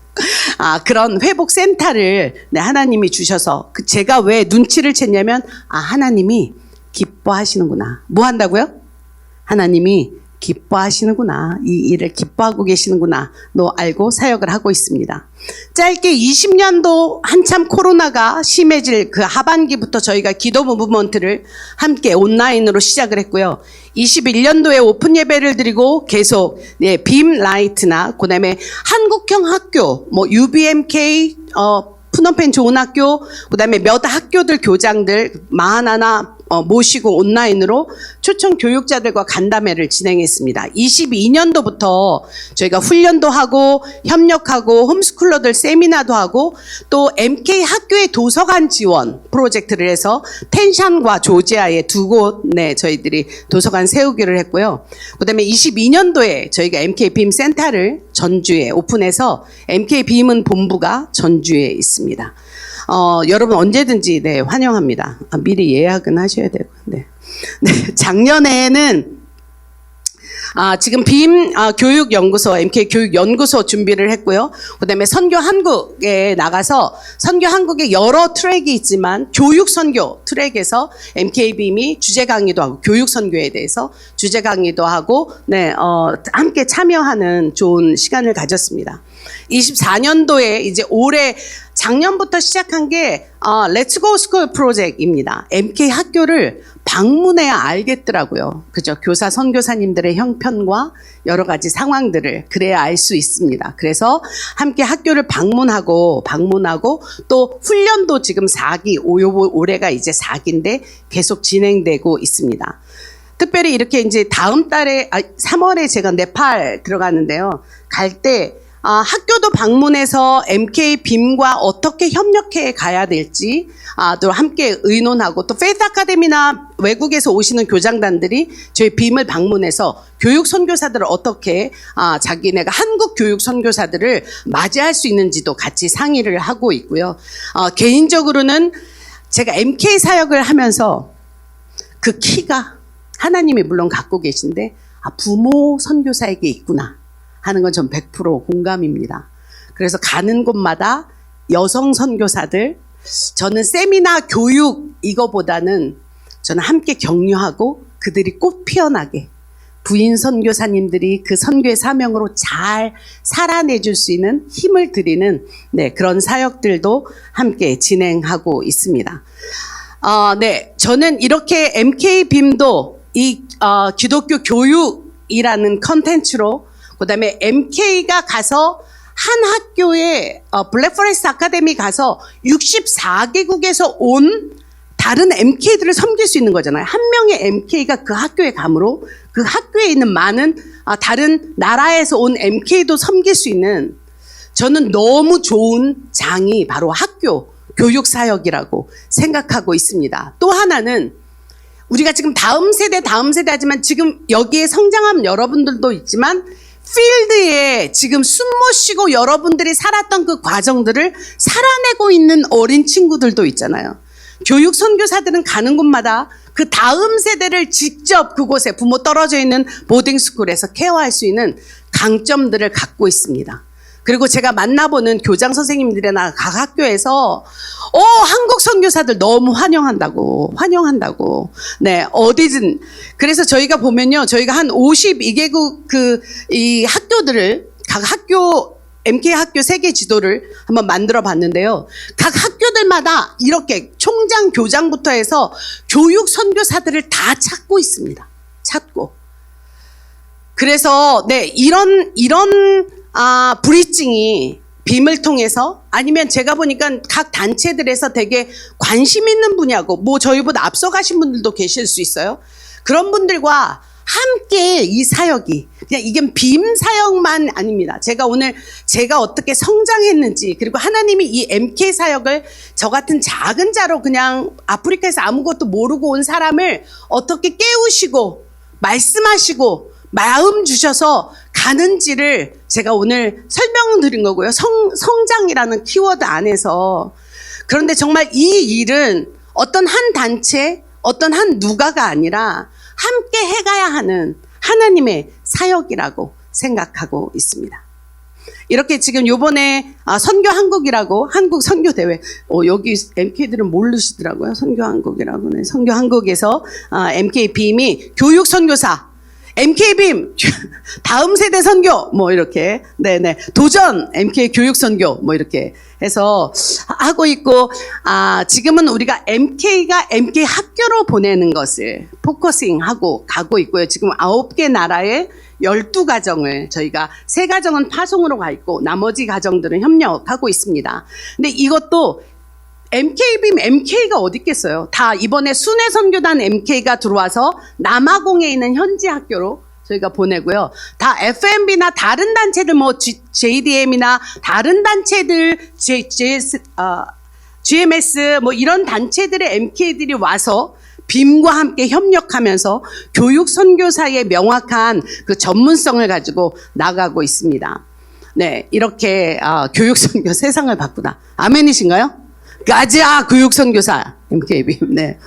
그런 회복 센터를 하나님이 주셔서 제가 왜 눈치를 챘냐면 하나님이 기뻐하시는구나. 뭐 한다고요? 하나님이 기뻐하시는구나. 이 일을 기뻐하고 계시는구나. 너 알고 사역을 하고 있습니다. 짧게 20년도 한참 코로나가 심해질 그 하반기부터 저희가 기도 무브먼트를 함께 온라인으로 시작을 했고요. 21년도에 오픈 예배를 드리고 계속 빔 라이트나 그다음에 한국형 학교, UBMK, 푸놈펜 좋은 학교, 그다음에 몇 학교들 교장들 41 모시고 온라인으로 초청 교육자들과 간담회를 진행했습니다. 22년도부터 저희가 훈련도 하고 협력하고 홈스쿨러들 세미나도 하고 또 MK 학교의 도서관 지원 프로젝트를 해서 텐션과 조지아의 두 곳 저희들이 도서관 세우기를 했고요. 그다음에 22년도에 저희가 MK빔 센터를 전주에 오픈해서 MK빔은 본부가 전주에 있습니다. 여러분 언제든지 환영합니다. 미리 예약은 하셔야 되고. 작년에는 지금 빔 교육연구소, MK 교육연구소 준비를 했고요. 그다음에 선교 한국에 나가서 선교 한국에 여러 트랙이 있지만 교육 선교 트랙에서 MK빔이 주제 강의도 하고 교육 선교에 대해서 주제 강의도 하고 함께 참여하는 좋은 시간을 가졌습니다. 24년도에 이제 올해 작년부터 시작한 게 Let's Go School 프로젝트입니다. MK 학교를 방문해야 알겠더라고요. 그죠? 교사 선교사님들의 형편과 여러 가지 상황들을 그래야 알 수 있습니다. 그래서 함께 학교를 방문하고 또 훈련도 지금 4기, 올해가 이제 4기인데 계속 진행되고 있습니다. 특별히 이렇게 이제 다음 달에 3월에 제가 네팔 들어가는데요. 갈 때 학교도 방문해서 MK 빔과 어떻게 협력해 가야 될지 또 함께 의논하고 또 페이스 아카데미나 외국에서 오시는 교장단들이 저희 빔을 방문해서 교육 선교사들을 어떻게 자기네가 한국 교육 선교사들을 맞이할 수 있는지도 같이 상의를 하고 있고요. 개인적으로는 제가 MK 사역을 하면서 그 키가 하나님이 물론 갖고 계신데 부모 선교사에게 있구나 하는 건 전 100% 공감입니다. 그래서 가는 곳마다 여성 선교사들, 저는 세미나 교육 이거보다는 저는 함께 격려하고 그들이 꽃 피어나게 부인 선교사님들이 그 선교의 사명으로 잘 살아내줄 수 있는 힘을 드리는 그런 사역들도 함께 진행하고 있습니다. 저는 이렇게 MK빔도 이 기독교 교육이라는 컨텐츠로 그다음에 MK가 가서 한 학교에 블랙포레스트 아카데미 가서 64개국에서 온 다른 MK들을 섬길 수 있는 거잖아요. 한 명의 MK가 그 학교에 감으로 그 학교에 있는 많은 다른 나라에서 온 MK도 섬길 수 있는 저는 너무 좋은 장이 바로 학교 교육 사역이라고 생각하고 있습니다. 또 하나는 우리가 지금 다음 세대 하지만 지금 여기에 성장한 여러분들도 있지만 필드에 지금 숨 못 쉬고 여러분들이 살았던 그 과정들을 살아내고 있는 어린 친구들도 있잖아요. 교육 선교사들은 가는 곳마다 그 다음 세대를 직접 그곳에 부모 떨어져 있는 보딩스쿨에서 케어할 수 있는 강점들을 갖고 있습니다. 그리고 제가 만나보는 교장 선생님들이나 각 학교에서 한국 선교사들 너무 환영한다고 네, 어디든. 그래서 저희가 보면요, 저희가 한 52개국 이 학교들을 각 학교 MK 학교 세계 지도를 한번 만들어 봤는데요. 각 학교들마다 이렇게 총장 교장부터 해서 교육 선교사들을 다 찾고 있습니다. 찾고. 그래서 이런 브리징이 빔을 통해서 아니면 제가 보니까 각 단체들에서 되게 관심 있는 분야고 저희보다 앞서가신 분들도 계실 수 있어요. 그런 분들과 함께 이 사역이 그냥 이게 빔 사역만 아닙니다. 제가 어떻게 성장했는지 그리고 하나님이 이 MK 사역을 저 같은 작은 자로 그냥 아프리카에서 아무것도 모르고 온 사람을 어떻게 깨우시고 말씀하시고 마음 주셔서 가는지를 제가 오늘 설명드린 거고요. 성장이라는 키워드 안에서. 그런데 정말 이 일은 어떤 한 단체, 어떤 한 누가가 아니라 함께 해가야 하는 하나님의 사역이라고 생각하고 있습니다. 이렇게 지금 요번에 선교 한국이라고 한국 선교 대회 여기 MK들은 모르시더라고요. 선교 한국이라고. 선교 한국에서 MK 빔이 교육 선교사 MK빔 다음 세대 선교 이렇게 도전 MK 교육 선교 이렇게 해서 하고 있고 지금은 우리가 MK가 MK 학교로 보내는 것을 포커싱하고 가고 있고요. 지금 9개 나라에 12가정을 저희가 3가정은 파송으로 가 있고 나머지 가정들은 협력하고 있습니다. 근데 이것도 MK빔, MK가 어디 있겠어요? 다 이번에 순회 선교단 MK가 들어와서 남아공에 있는 현지 학교로 저희가 보내고요. 다 FMB나 다른 단체들 JDM이나 다른 단체들 GMS 이런 단체들의 MK들이 와서 빔과 함께 협력하면서 교육 선교사의 명확한 그 전문성을 가지고 나가고 있습니다. 네, 이렇게 교육 선교 세상을 바꾸다. 아멘이신가요? 가자 교육 선교사 MK빔. 네.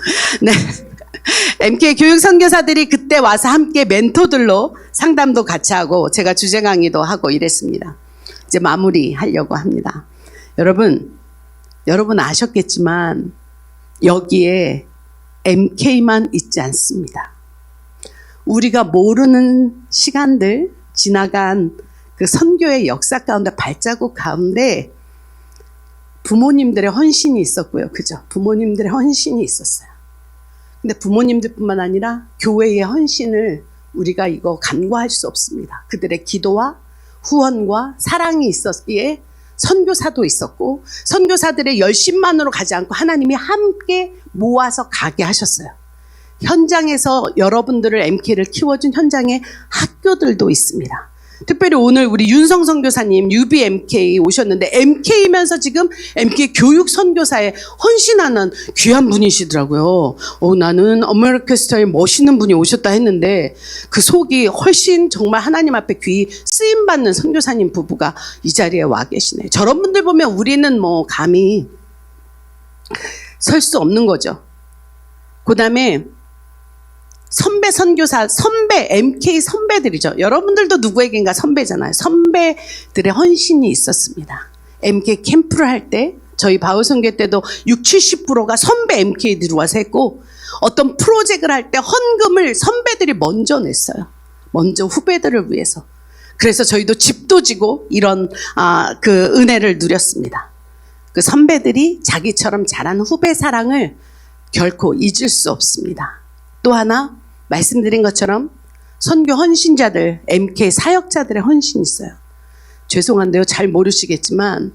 MK 교육 선교사들이 그때 와서 함께 멘토들로 상담도 같이 하고 제가 주제 강의도 하고 이랬습니다. 이제 마무리하려고 합니다. 여러분 아셨겠지만 여기에 MK만 있지 않습니다. 우리가 모르는 시간들 지나간 그 선교의 역사 가운데 발자국 가운데 부모님들의 헌신이 있었고요. 그죠? 부모님들의 헌신이 있었어요. 근데 부모님들뿐만 아니라 교회의 헌신을 우리가 이거 간과할 수 없습니다. 그들의 기도와 후원과 사랑이 있었기에 선교사도 있었고 선교사들의 열심만으로 가지 않고 하나님이 함께 모아서 가게 하셨어요. 현장에서 여러분들을 MK를 키워준 현장의 학교들도 있습니다. 특별히 오늘 우리 윤성 선교사님 UBMK 오셨는데 MK이면서 지금 MK 교육 선교사에 헌신하는 귀한 분이시더라고요. 나는 어메리카스타에 멋있는 분이 오셨다 했는데 그 속이 훨씬 정말 하나님 앞에 귀히 쓰임받는 선교사님 부부가 이 자리에 와 계시네. 저런 분들 보면 우리는 뭐 감히 설 수 없는 거죠. 그 다음에 선배 선교사, 선배, MK 선배들이죠. 여러분들도 누구에겐가 선배잖아요. 선배들의 헌신이 있었습니다. MK 캠프를 할 때 저희 바울선교 때도 60-70%가 선배 MK들이 와서 했고, 어떤 프로젝트를 할 때 헌금을 선배들이 먼저 냈어요. 먼저 후배들을 위해서. 그래서 저희도 집도 지고 이런 그 은혜를 누렸습니다. 그 선배들이 자기처럼 잘한 후배 사랑을 결코 잊을 수 없습니다. 또 하나 말씀드린 것처럼 선교 헌신자들, MK 사역자들의 헌신이 있어요. 죄송한데요, 잘 모르시겠지만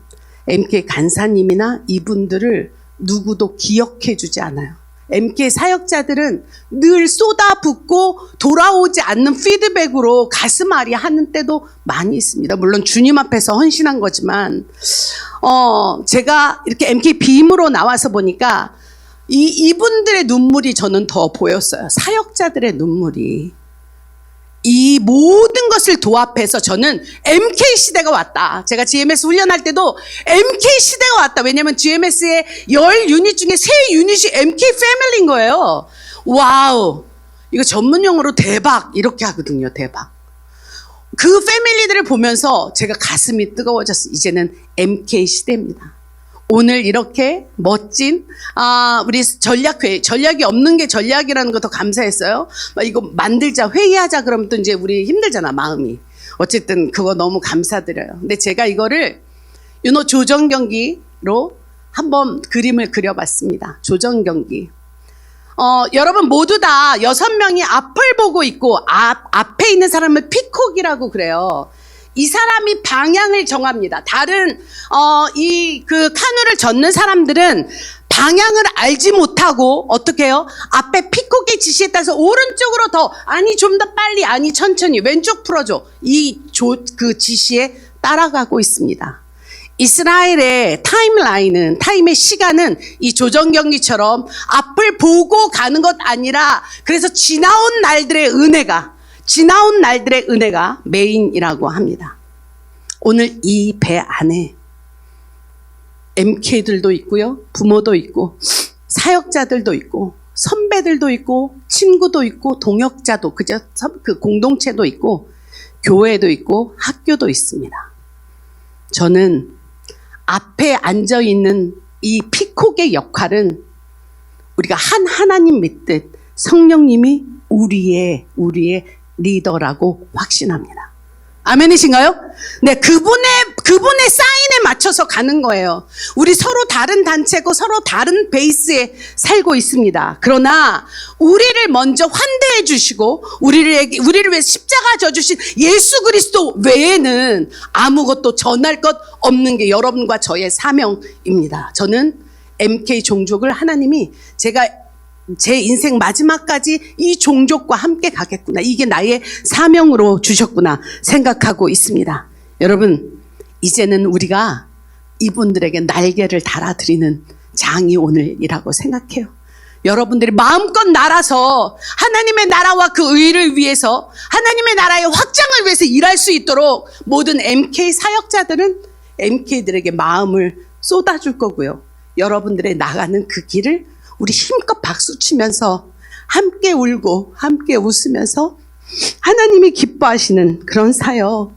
MK 간사님이나 이분들을 누구도 기억해 주지 않아요. MK 사역자들은 늘 쏟아붓고 돌아오지 않는 피드백으로 가슴앓이 하는 때도 많이 있습니다. 물론 주님 앞에서 헌신한 거지만 제가 이렇게 MK 빔으로 나와서 보니까 이분들의 눈물이 저는 더 보였어요. 사역자들의 눈물이. 이 모든 것을 도합해서 저는 MK 시대가 왔다. 제가 GMS 훈련할 때도 MK 시대가 왔다. 왜냐하면 GMS의 10유닛 중에 3유닛이 MK 패밀리인 거예요. 와우. 이거 전문 용어로 대박 이렇게 하거든요. 대박. 그 패밀리들을 보면서 제가 가슴이 뜨거워졌어요. 이제는 MK 시대입니다. 오늘 이렇게 멋진 우리 전략회의, 전략이 없는 게 전략이라는 거 더 감사했어요. 이거 만들자, 회의하자 그러면 또 이제 우리 힘들잖아, 마음이. 어쨌든 그거 너무 감사드려요. 근데 제가 이거를 조정 경기로 한번 그림을 그려봤습니다. 조정 경기. 여러분 모두 다 6명이 앞을 보고 있고 앞에 있는 사람을 피콕이라고 그래요. 이 사람이 방향을 정합니다. 다른 그 카누를 젓는 사람들은 방향을 알지 못하고 어떻게 해요? 앞에 피콕의 지시에 따라서 오른쪽으로 더, 아니 좀 더 빨리, 아니 천천히, 왼쪽 풀어줘. 그 지시에 따라가고 있습니다. 이스라엘의 타임라인은, 타임의 시간은 이 조정경기처럼 앞을 보고 가는 것 아니라, 그래서 지나온 날들의 은혜가 메인이라고 합니다. 오늘 이 배 안에 MK들도 있고요, 부모도 있고, 사역자들도 있고, 선배들도 있고, 친구도 있고, 동역자도, 그 공동체도 있고, 교회도 있고, 학교도 있습니다. 저는 앞에 앉아있는 이 피콕의 역할은 우리가 하나님 믿듯 성령님이 우리의 리더라고 확신합니다. 아멘이신가요? 네, 그분의 사인에 맞춰서 가는 거예요. 우리 서로 다른 단체고 서로 다른 베이스에 살고 있습니다. 그러나 우리를 먼저 환대해 주시고 우리를 위해 십자가 져주신 예수 그리스도 외에는 아무것도 전할 것 없는 게 여러분과 저의 사명입니다. 저는 MK 종족을 하나님이 제 인생 마지막까지 이 종족과 함께 가겠구나, 이게 나의 사명으로 주셨구나 생각하고 있습니다. 여러분, 이제는 우리가 이분들에게 날개를 달아드리는 장이 오늘이라고 생각해요. 여러분들이 마음껏 날아서 하나님의 나라와 그 의를 위해서, 하나님의 나라의 확장을 위해서 일할 수 있도록 모든 MK 사역자들은 MK들에게 마음을 쏟아줄 거고요. 여러분들의 나가는 그 길을 우리 힘껏 박수치면서 함께 울고 함께 웃으면서 하나님이 기뻐하시는 그런 사역,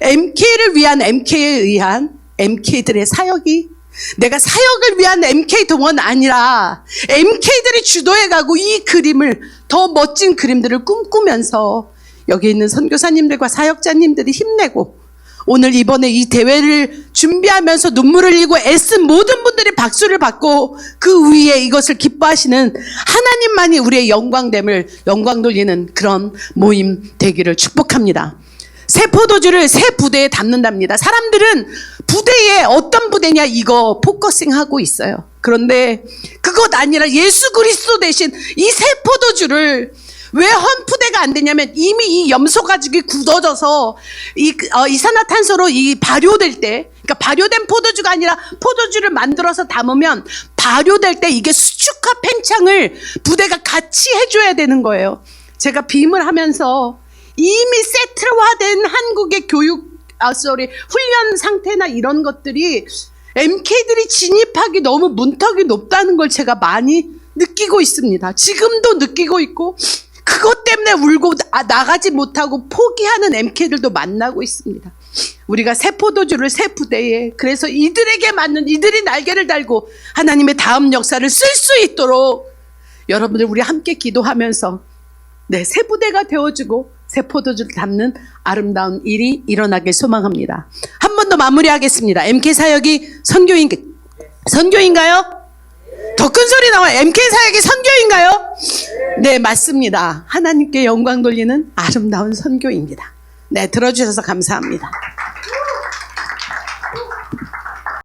MK를 위한, MK에 의한 MK들의 사역이, 내가 사역을 위한 MK 동원 아니라 MK들이 주도해가고 이 그림을, 더 멋진 그림들을 꿈꾸면서 여기 있는 선교사님들과 사역자님들이 힘내고, 오늘 이번에 이 대회를 준비하면서 눈물을 흘리고 애쓴 모든 분들이 박수를 받고 그 위에 이것을 기뻐하시는 하나님만이 우리의 영광 돌리는 그런 모임 되기를 축복합니다. 새 포도주를 새 부대에 담는답니다. 사람들은 부대에 어떤 부대냐 이거 포커싱하고 있어요. 그런데 그것 아니라 예수 그리스도 대신 이 새 포도주를 왜 헌 푸대가 안 되냐면 이미 이 염소 가죽이 굳어져서 이산화탄소로 이 발효될 때, 그러니까 발효된 포도주가 아니라 포도주를 만들어서 담으면 발효될 때 이게 수축화 팽창을 부대가 같이 해줘야 되는 거예요. 제가 빔을 하면서 이미 세트화된 한국의 훈련 상태나 이런 것들이 MK들이 진입하기 너무 문턱이 높다는 걸 제가 많이 느끼고 있습니다. 지금도 느끼고 있고 그것 때문에 울고 나가지 못하고 포기하는 MK들도 만나고 있습니다. 우리가 새 포도주를 새 부대에, 그래서 이들에게 맞는, 이들이 날개를 달고 하나님의 다음 역사를 쓸 수 있도록 여러분들 우리 함께 기도하면서 새 부대가 되어주고 새 포도주를 담는 아름다운 일이 일어나길 소망합니다. 한 번 더 마무리하겠습니다. MK 사역이 선교인가요? 더 큰 소리 나와요. MK 사역이 선교인가요? 네, 맞습니다. 하나님께 영광 돌리는 아름다운 선교입니다. 네, 들어주셔서 감사합니다.